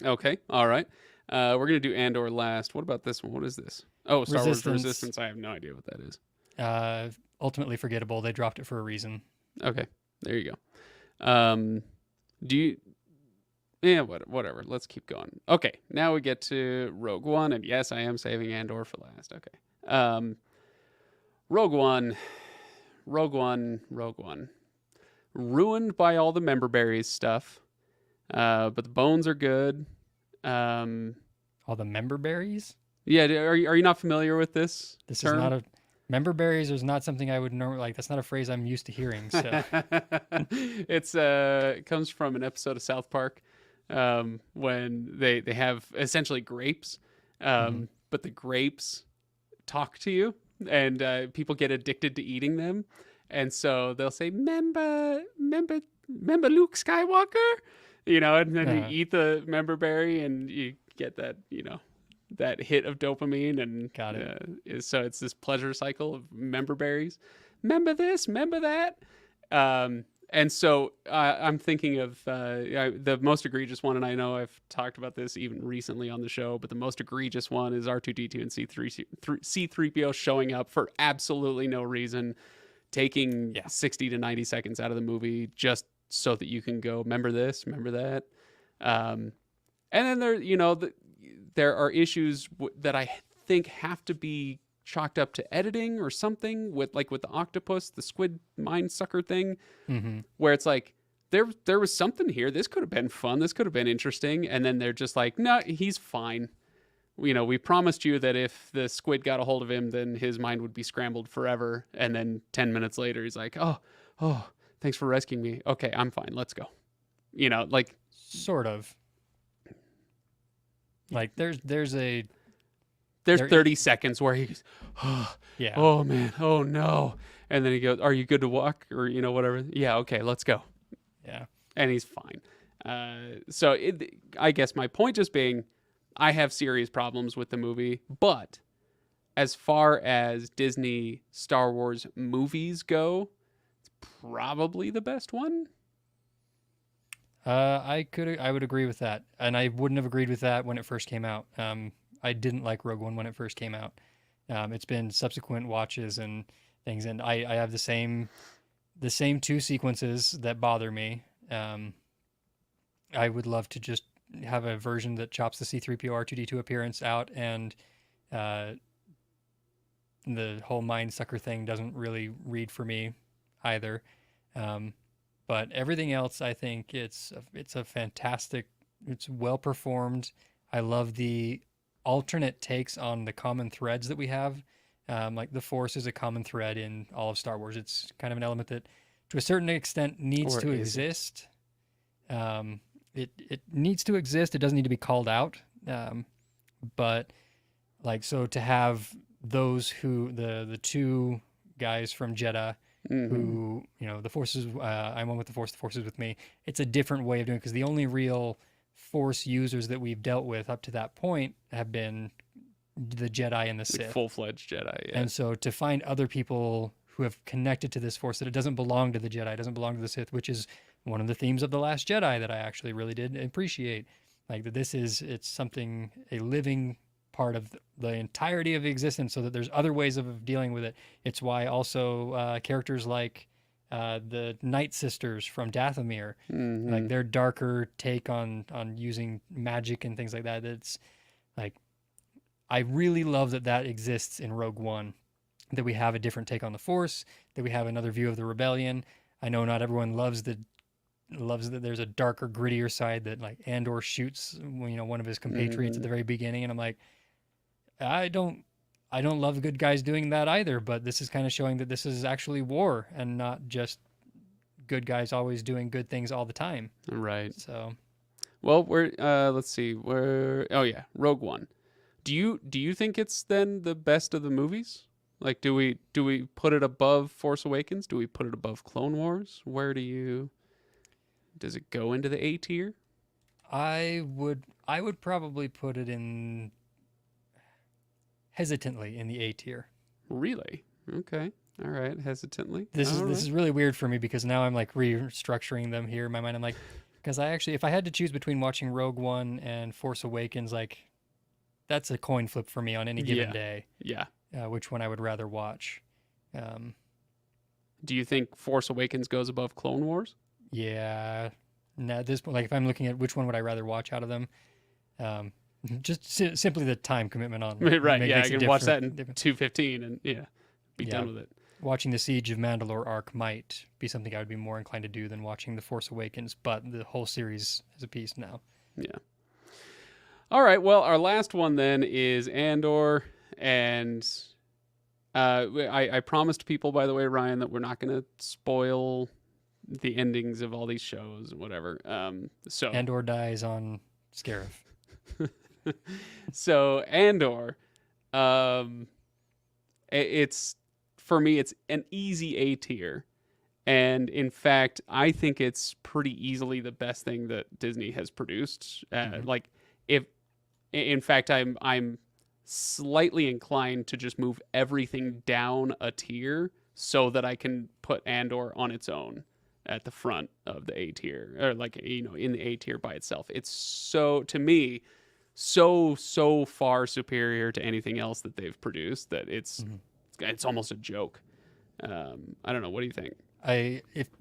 Okay. All right. We're going to do Andor last. What about this one? What is this? Oh, Star Wars Resistance. I have no idea what that is. Ultimately forgettable. They dropped it for a reason. Okay. There you go. Do you... Yeah, whatever. Let's keep going. Okay. Now we get to Rogue One. And yes, I am saving Andor for last. Okay. Rogue One. Ruined by all the member berries stuff. But the bones are good. All the member berries? Yeah, are you not familiar with this? This term? Is not a member berries is not something I would normally like. That's not a phrase I'm used to hearing. So it comes from an episode of South Park when they have essentially grapes, but the grapes talk to you, and people get addicted to eating them, and so they'll say, "Member Luke Skywalker," and then you eat the member berry, and you get that, that hit of dopamine, and got it. So it's this pleasure cycle of member berries. Remember this, remember that. And so I'm thinking of the most egregious one, and I know I've talked about this even recently on the show, but the most egregious one is R2-D2 and C-3PO showing up for absolutely no reason, taking 60 to 90 seconds out of the movie just so that you can go, remember this, remember that. And then there are issues that I think have to be chalked up to editing or something with the octopus, the squid mind sucker thing, where it's like, there was something here. This could have been fun. This could have been interesting. And then they're just like, no, he's fine. We promised you that if the squid got a hold of him, then his mind would be scrambled forever. And then 10 minutes later, he's like, oh, thanks for rescuing me. Okay, I'm fine. Let's go. Sort of. Like there's 30 seconds where he's, yeah, oh man, oh no. And then he goes, are you good to walk? Or, whatever. Yeah, okay, let's go. Yeah. And he's fine. So I guess my point just being, I have serious problems with the movie, but as far as Disney Star Wars movies go, it's probably the best one. I would agree with that, and I wouldn't have agreed with that when it first came out. I didn't like Rogue One when it first came out. It's been subsequent watches and things, and I have the same two sequences that bother me. I would love to just have a version that chops the C-3PO R2-D2 appearance out, and the whole mind sucker thing doesn't really read for me either. But everything else, I think it's a fantastic, it's well performed. I love the alternate takes on the common threads that we have. Like the Force is a common thread in all of Star Wars. It's kind of an element that, to a certain extent, needs to exist. It needs to exist. It doesn't need to be called out. But so to have those the two guys from Jeddah, who, the Force is, I'm one with the Force is with me. It's a different way of doing it, because the only real Force users that we've dealt with up to that point have been the Jedi and the Sith. Full-fledged Jedi, yeah. And so to find other people who have connected to this Force, that it doesn't belong to the Jedi, it doesn't belong to the Sith, which is one of the themes of The Last Jedi that I actually really did appreciate. Like that it's something, a living part of the entirety of existence, so that there's other ways of dealing with it. It's why also characters like the Night Sisters from Dathomir, like their darker take on using magic and things like that. It's like, I really love that exists in Rogue One, that we have a different take on the Force, that we have another view of the rebellion. I know not everyone loves that there's a darker, grittier side, that like Andor shoots, one of his compatriots at the very beginning, and I'm like, I don't love the good guys doing that either, but this is kind of showing that this is actually war and not just good guys always doing good things all the time. Right. So, well, let's see, Rogue One. Do you think it's then the best of the movies? Like, do we put it above Force Awakens? Do we put it above Clone Wars? Does it go into the A tier? I would probably put it in, hesitantly, in the A tier. Really? Okay. All right. Hesitantly. This is really weird for me, because now I'm like restructuring them here in my mind. I'm like, because if I had to choose between watching Rogue One and Force Awakens, like, that's a coin flip for me on any given day. Yeah. Which one I would rather watch. Do you think Force Awakens goes above Clone Wars? Yeah. At this point, like, if I'm looking at which one would I rather watch out of them, just simply the time commitment on right. Yeah, I can watch that in 2:15 and be done with it. Watching the Siege of Mandalore arc might be something I would be more inclined to do than watching The Force Awakens, but the whole series is a piece now. Yeah. All right. Well, our last one then is Andor, and I promised people, by the way, Ryan, that we're not going to spoil the endings of all these shows and whatever. So Andor dies on Scarif. So Andor, it's, for me, it's an easy A tier. And in fact, I think it's pretty easily the best thing that Disney has produced. Like, in fact, I'm slightly inclined to just move everything down a tier so that I can put Andor on its own at the front of the A tier, or like, in the A tier by itself. It's to me, so far superior to anything else that they've produced that it's almost a joke. I don't know. What do you think?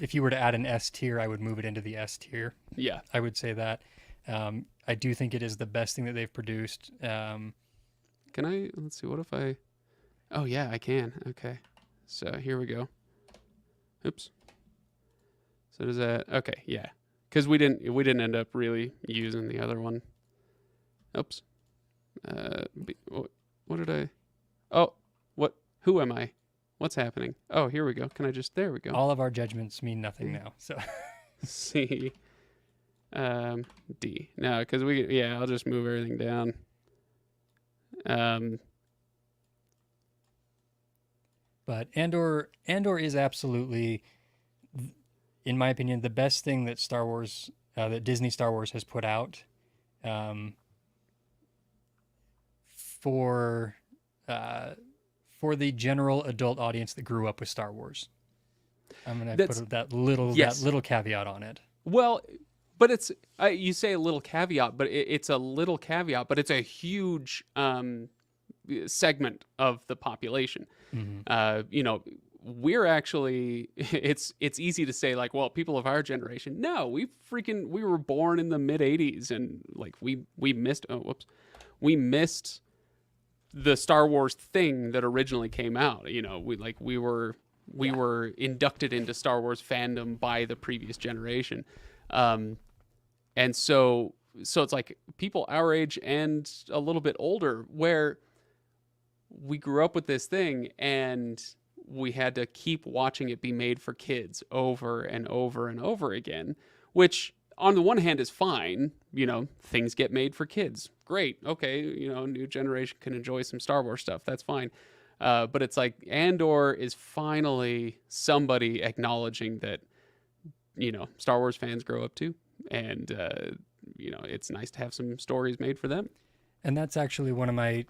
If you were to add an S tier, I would move it into the S tier. Yeah, I would say that. I do think it is the best thing that they've produced. Let's see, what if oh yeah, I can. Okay. So here we go. Oops. So does that, okay, yeah. Because we didn't end up really using the other one. Oops. What did I, who am I? What's happening? Oh, here we go. There we go. All of our judgments mean nothing now, so. C. D. No, because I'll just move everything down. But Andor is absolutely, in my opinion, the best thing that that Disney Star Wars has put out, for the general adult audience that grew up with Star Wars. I'm gonna put that little caveat on it. Well, but it's you say a little caveat, but it's a little caveat, but it's a huge segment of the population. We're actually, it's easy to say, like, well, people of our generation. No, we were born in the mid '80s, and like we missed the Star Wars thing that originally came out. We were inducted into Star Wars fandom by the previous generation. And so it's like people our age and a little bit older, where we grew up with this thing and we had to keep watching it be made for kids over and over and over again, which on the one hand is fine. Things get made for kids. Great. Okay. New generation can enjoy some Star Wars stuff. That's fine. But it's like Andor is finally somebody acknowledging that, Star Wars fans grow up too. And, it's nice to have some stories made for them. And that's actually one of my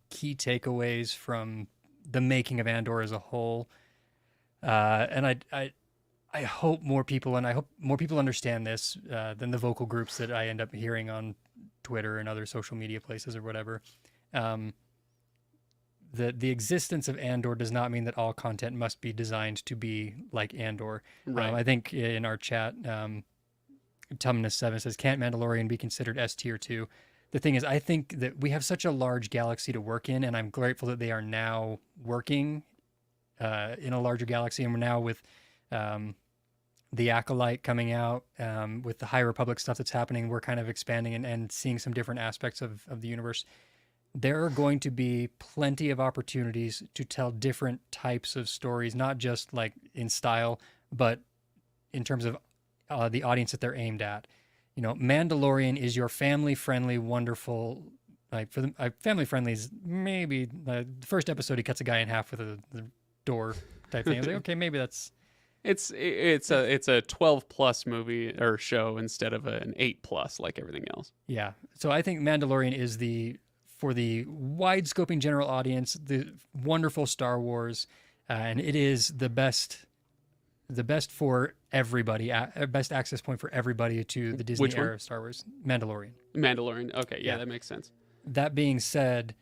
key takeaways from the making of Andor as a whole. And I hope more people, and I hope more people understand this than the vocal groups that I end up hearing on Twitter and other social media places or whatever. Um, the existence of Andor does not mean that all content must be designed to be like Andor. Right. I think in our chat, Tumnus7 says, "Can't Mandalorian be considered S tier 2?" The thing is, I think that we have such a large galaxy to work in, and I'm grateful that they are now working in a larger galaxy, and we're now with the Acolyte coming out, with the High Republic stuff that's happening, we're kind of expanding and seeing some different aspects of the universe. There are going to be plenty of opportunities to tell different types of stories, not just like in style, but in terms of the audience that they're aimed at. You know, Mandalorian is your family-friendly, wonderful. Like for the family friendly is maybe the first episode he cuts a guy in half with the door type thing. I was like, okay, maybe that's It's a 12 plus movie or show instead of an 8 plus like everything else. yeah. So I think Mandalorian is for the wide scoping general audience, the wonderful Star Wars, and it is the best for everybody, best access point for everybody to the Disney Which one? era of Star Wars. Mandalorian. Mandalorian. Okay, yeah, Yeah. that makes sense. That being said,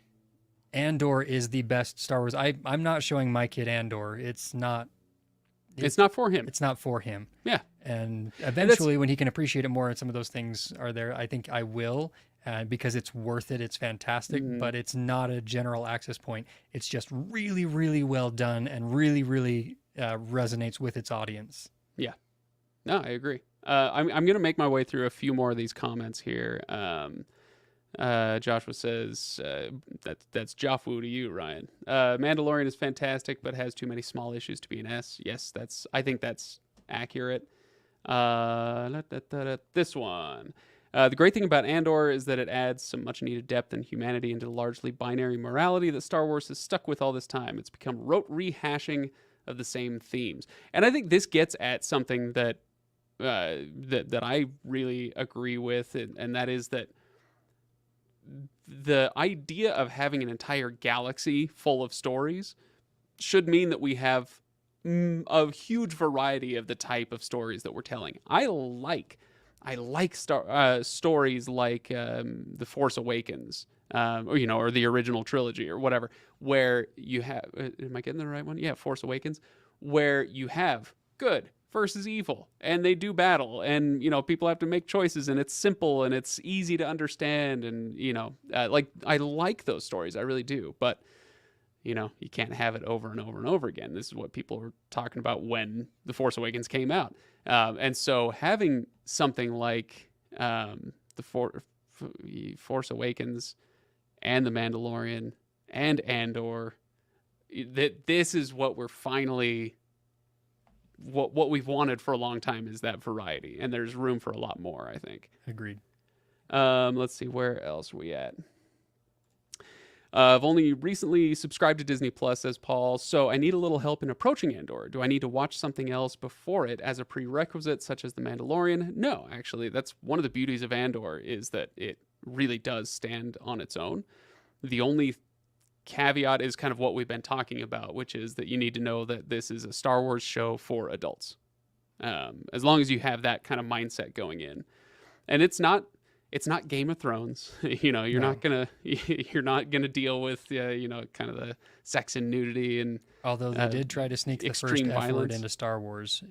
Andor is the best Star Wars. I'm not showing my kid Andor. It's not For him. It's not for him. Yeah. And eventually, when he can appreciate it more and some of those things are there, I think I will, because it's worth it. It's fantastic, but it's not a general access point. It's just really, really well done and really, really resonates with its audience. Yeah. No, I agree. I'm going to make my way through a few more of these comments here. Joshua says, that's Jaffu to you, Ryan. Mandalorian is fantastic, but has too many small issues to be an S. Yes, I think that's accurate. This one. The great thing about Andor is that it adds some much needed depth and humanity into the largely binary morality that Star Wars has stuck with all this time. It's become rote rehashing of the same themes. And I think this gets at something that I really agree with, and that is that the idea of having an entire galaxy full of stories should mean that we have a huge variety of the type of stories that we're telling. I like stories like The Force Awakens, or the original trilogy or whatever, where you have, am I getting the right one? Yeah, Force Awakens, where you have good versus evil, and they do battle, and people have to make choices, and it's simple and it's easy to understand, and I like those stories, I really do, but you can't have it over and over and over again. This is what people were talking about when The Force Awakens came out, and so having something like the Force Awakens and The Mandalorian and Andor, that this is what we're finally what we've wanted for a long time, is that variety, and there's room for a lot more, I think. Agreed. Let's see, where else are we at? I've only recently subscribed to Disney Plus, says Paul, so I need a little help in approaching Andor. Do I need to watch something else before it as a prerequisite, such as The Mandalorian? No, actually, that's one of the beauties of Andor, is that it really does stand on its own. The only caveat is kind of what we've been talking about, which is that you need to know that this is a Star Wars show for adults. As long as you have that kind of mindset going in, and it's not Game of Thrones. You're not gonna deal with kind of the sex and nudity, and Although they did try to sneak the first extreme F word violence. into Star Wars.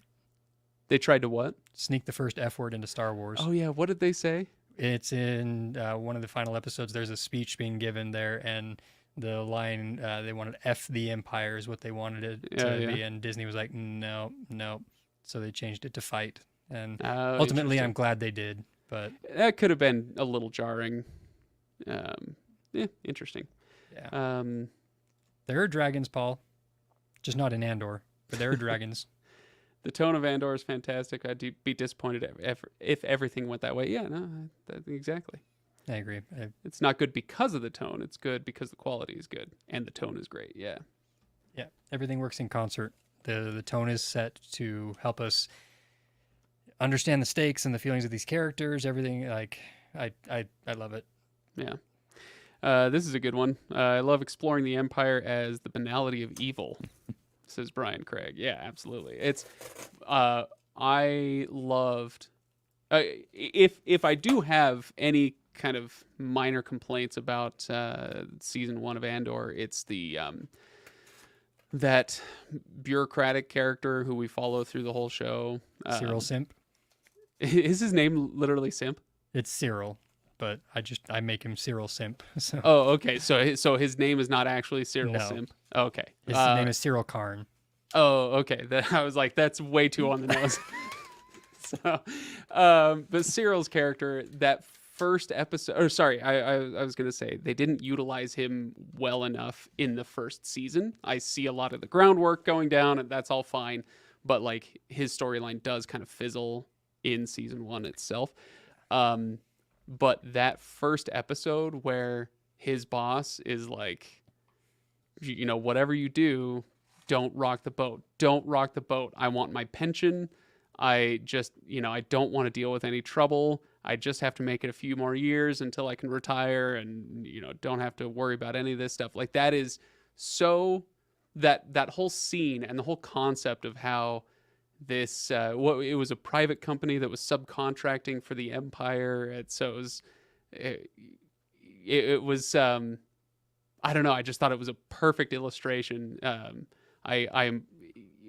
They tried to what? Sneak the first F word into Star Wars. Oh yeah, what did they say? It's in one of the final episodes. There's a speech being given there, and the line, they wanted F the Empire is what they wanted it to be, and Disney was like, no. So they changed it to fight. And ultimately, I'm glad they did. But that could have been a little jarring. Interesting. Yeah. There are dragons, Paul. Just not in Andor, but there are dragons. The tone of Andor is fantastic. I'd be disappointed if everything went that way. Yeah, no, exactly. I agree. It's not good because of the tone. It's good because the quality is good and the tone is great. Yeah. Yeah. Everything works in concert. The tone is set to help us understand the stakes and the feelings of these characters. Everything, like, I love it. Yeah. This is a good one. I love exploring the Empire as the banality of evil. says Brian Craig. Yeah, absolutely. It's I loved if I do have any kind of minor complaints about season 1 of Andor, it's the that bureaucratic character who we follow through the whole show. Cyril Simp. Is his name literally Simp? It's Cyril, but I make him Cyril Simp. So Oh, okay. So his name is not actually Cyril No. Simp. Okay. his name is Cyril Karn. Oh, okay. I was like, that's way too on the nose. So, but Cyril's character, that first episode, or sorry, I was going to say they didn't utilize him well enough in the first season. I see a lot of the groundwork going down, and that's all fine. But like his storyline does kind of fizzle in season 1 itself. But that first episode where his boss is like, you know, whatever you do, don't rock the boat. Don't rock the boat. I want my pension. I just, you know, I don't want to deal with any trouble. I just have to make it a few more years until I can retire and, you know, don't have to worry about any of this stuff. Like that is so that whole scene and the whole concept of how this, it was a private company that was subcontracting for the Empire. So it was, I don't know. I just thought it was a perfect illustration. I'm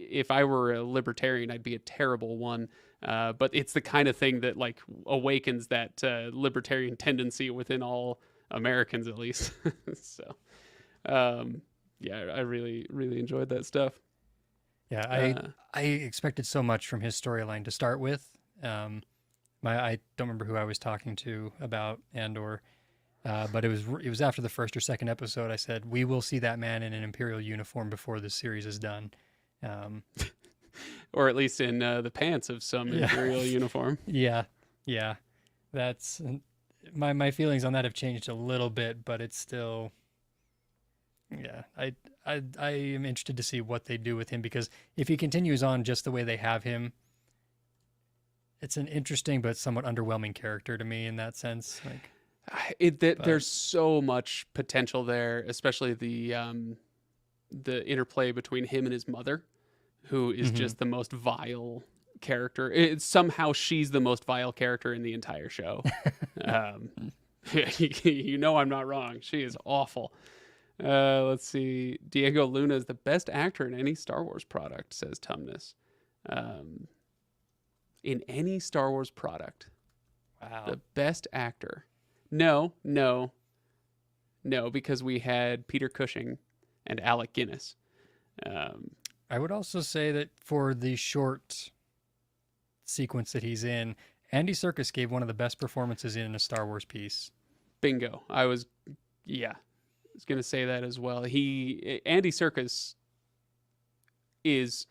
if I were a libertarian, I'd be a terrible one. But it's the kind of thing that like awakens that libertarian tendency within all Americans, at least. So, yeah, I really, really enjoyed that stuff. Yeah, I expected so much from his storyline to start with. I don't remember who I was talking to about Andor, but it was after the first or second episode. I said, we will see that man in an Imperial uniform before this series is done. Or at least in the pants of some Imperial uniform. Yeah. That's my feelings on that have changed a little bit, but it's still, yeah. I am interested to see what they do with him, because if he continues on just the way they have him, it's an interesting but somewhat underwhelming character to me in that sense. Like, there's so much potential there, especially the interplay between him and his mother, who is just the most vile character. Somehow she's the most vile character in the entire show. You know I'm not wrong. She is awful. Let's see. Diego Luna is the best actor in any Star Wars product, says Tumnus. In any Star Wars product. wow. The best actor. No, because we had Peter Cushing and Alec Guinness. I would also say that for the short sequence that he's in, Andy Serkis gave one of the best performances in a Star Wars piece. Bingo. I was going to say that as well. Andy Serkis is,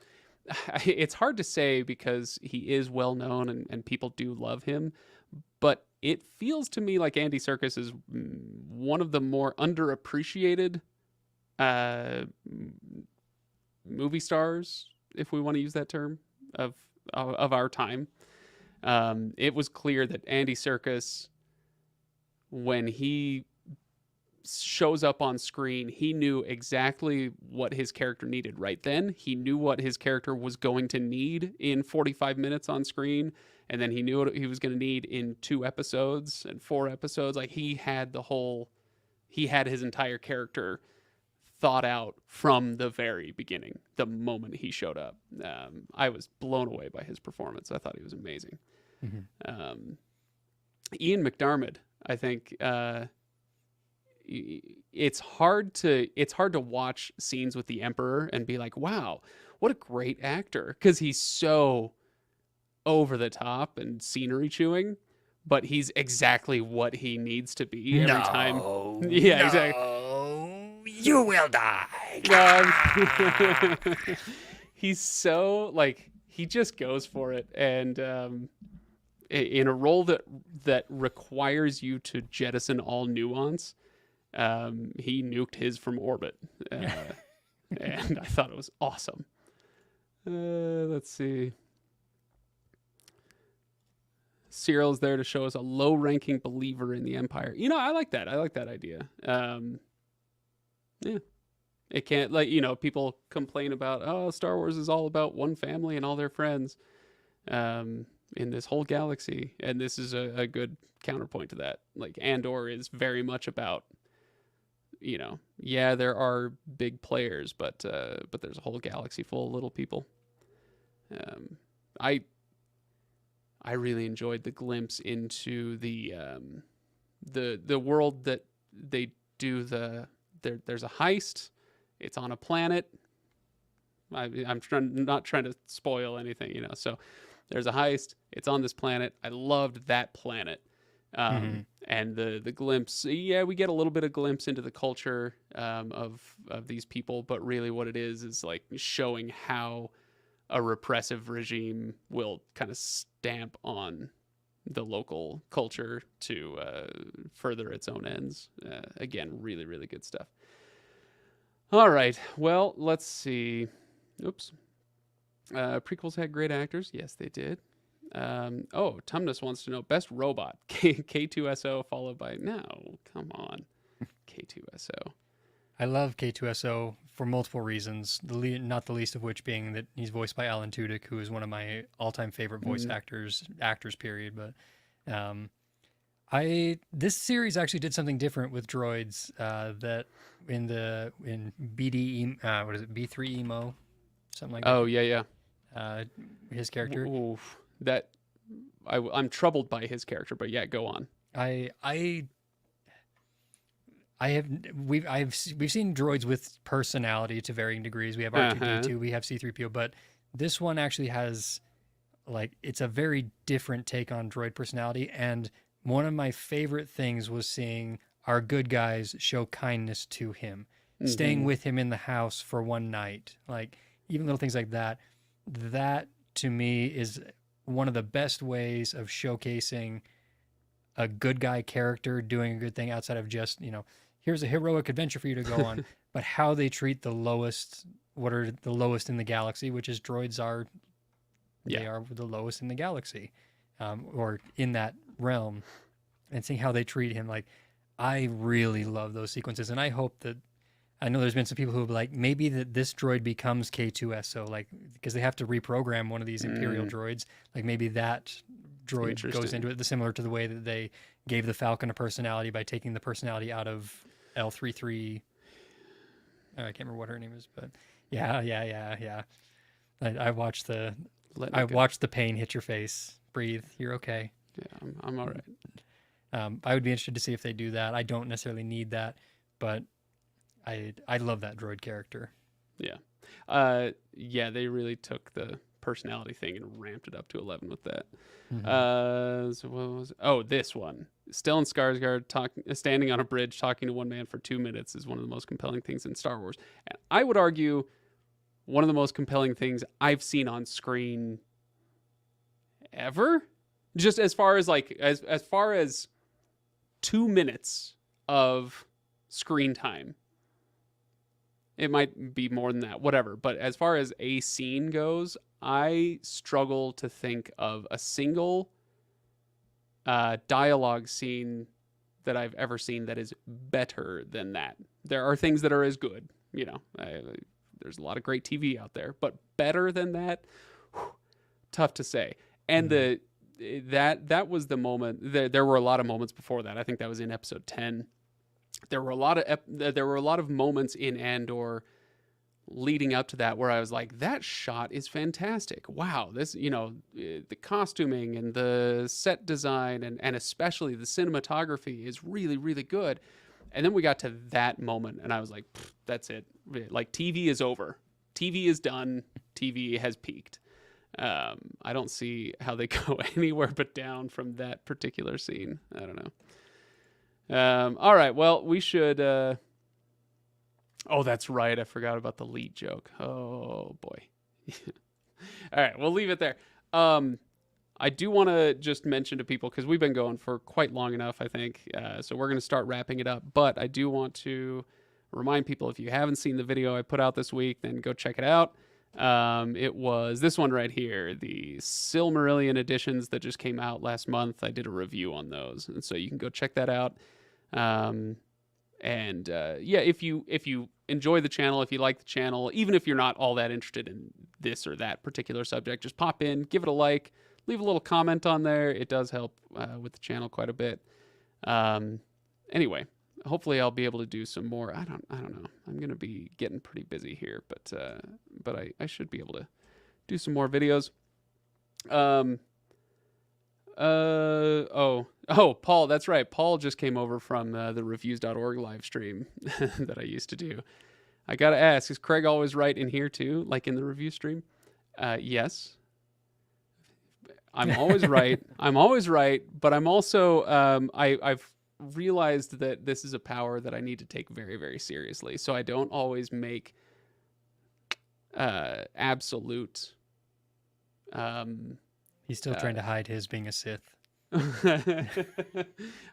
it's hard to say because he is well known and people do love him, but it feels to me like Andy Serkis is one of the more underappreciated movie stars, if we want to use that term, of our time. It was clear that Andy Serkis, when he shows up on screen, he knew exactly what his character needed right then. He knew what his character was going to need in 45 minutes on screen, and then he knew what he was going to need in 2 episodes and 4 episodes. Like he had his entire character thought out from the very beginning, the moment he showed up. I was blown away by his performance. I thought he was amazing. Mm-hmm. Ian McDiarmid, I think, it's hard to watch scenes with the Emperor and be like, wow, what a great actor, because he's so over the top and scenery chewing, but he's exactly what he needs to be every time. Yeah, exactly. You will die. He's so, like, he just goes for it, and in a role that requires you to jettison all nuance, he nuked his from orbit, and I thought it was awesome. Let's see. Cyril's there to show us a low-ranking believer in the Empire. You know, I like that. I like that idea. Yeah. It can't, like, people complain about, oh, Star Wars is all about one family and all their friends in this whole galaxy. And this is a good counterpoint to that. Like, Andor is very much about, yeah, there are big players, but there's a whole galaxy full of little people. I really enjoyed the glimpse into the world that they do there's a heist. It's on a planet. I'm not trying to spoil anything, So there's a heist. It's on this planet. I loved that planet. And the glimpse. Yeah, we get a little bit of glimpse into the culture of these people, but really what it is like showing how a repressive regime will kind of stamp on the local culture to further its own ends. Again, really, really good stuff. All right. Well, let's see. Oops. Prequels had great actors. Yes, they did. Tumnus wants to know best robot. K2SO followed by no. Come on. K2SO. I love K2SO for multiple reasons. Not the least of which being that he's voiced by Alan Tudyk, who is one of my all-time favorite voice actors. Period. But this series actually did something different with droids that in BD what is it, B3 emo, something like that. Oh yeah. His character. Oof, that I'm troubled by his character, but yeah, go on. We've seen droids with personality to varying degrees. We have R2D2, we have C3PO, but this one actually has it's a very different take on droid personality. And one of my favorite things was seeing our good guys show kindness to him, staying with him in the house for one night, even little things like that. That to me is one of the best ways of showcasing a good guy character doing a good thing outside of just, here's a heroic adventure for you to go on, but how they treat the lowest, what are the lowest in the galaxy, which is droids are, they are the lowest in the galaxy, or in that realm, and seeing how they treat him. I really love those sequences, and I hope that, I know there's been some people who will be like, maybe that this droid becomes K2SO, because they have to reprogram one of these Imperial droids, maybe that droid goes into it, similar to the way that they gave the Falcon a personality by taking the personality out of L33. I can't remember what her name is, but yeah. I watched the pain hit your face. Breathe. You're okay. Yeah, I'm all right. I would be interested to see if they do that. I don't necessarily need that, but I love that droid character. Yeah. They really took the personality thing and ramped it up to 11 with that. So what was it? Oh, this one. Stellan Skarsgård standing on a bridge talking to one man for 2 minutes is one of the most compelling things in Star Wars. And I would argue one of the most compelling things I've seen on screen ever. Just as far as as far as 2 minutes of screen time. It might be more than that, whatever. But as far as a scene goes, I struggle to think of a single dialogue scene that I've ever seen that is better than that. There are things that are as good, there's a lot of great TV out there, but better than that, tough to say. And that was the moment. There were a lot of moments before that. I think that was in episode 10. There were a lot of moments in Andor leading up to that where I was like, that shot is fantastic. Wow, this, the costuming and the set design and especially the cinematography is really, really good. And then we got to that moment and I was like, that's it. TV is over. TV is done. TV has peaked. I don't see how they go anywhere but down from that particular scene. I don't know. All right. Well, we should. Oh, that's right. I forgot about the lead joke. Oh boy. All right. We'll leave it there. I do want to just mention to people, because we've been going for quite long enough, I think. So we're going to start wrapping it up. But I do want to remind people, if you haven't seen the video I put out this week, then go check it out. It was this one right here, the Silmarillion editions that just came out last month. I did a review on those, and so you can go check that out. And yeah, if you enjoy the channel, if you like the channel, even if you're not all that interested in this or that particular subject, just pop in, give it a like, leave a little comment on there. It does help with the channel quite a bit. Anyway, hopefully I'll be able to do some more. I don't know. I'm gonna be getting pretty busy here, but I should be able to do some more videos. Paul, that's right. Paul just came over from the reviews.org live stream that I used to do. I got to ask, is Craig always right in here too, like in the review stream? Yes. I'm always right. I'm always right, but I'm also I've realized that this is a power that I need to take very, very seriously. So I don't always make absolute He's still trying to hide his being a Sith.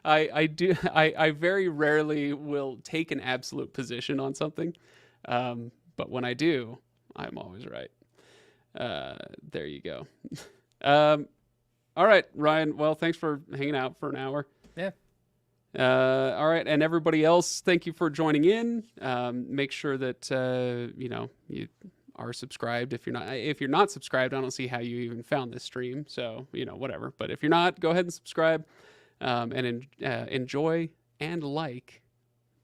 I very rarely will take an absolute position on something, but when I do, I'm always right. There you go. All right, Ryan. Well, thanks for hanging out for an hour. Yeah. All right, and everybody else, thank you for joining in. Make sure that you are subscribed. If you're not subscribed, I don't see how you even found this stream. So whatever. But if you're not, go ahead and subscribe, and enjoy and like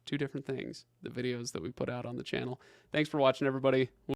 two different things, the videos that we put out on the channel. Thanks for watching, everybody.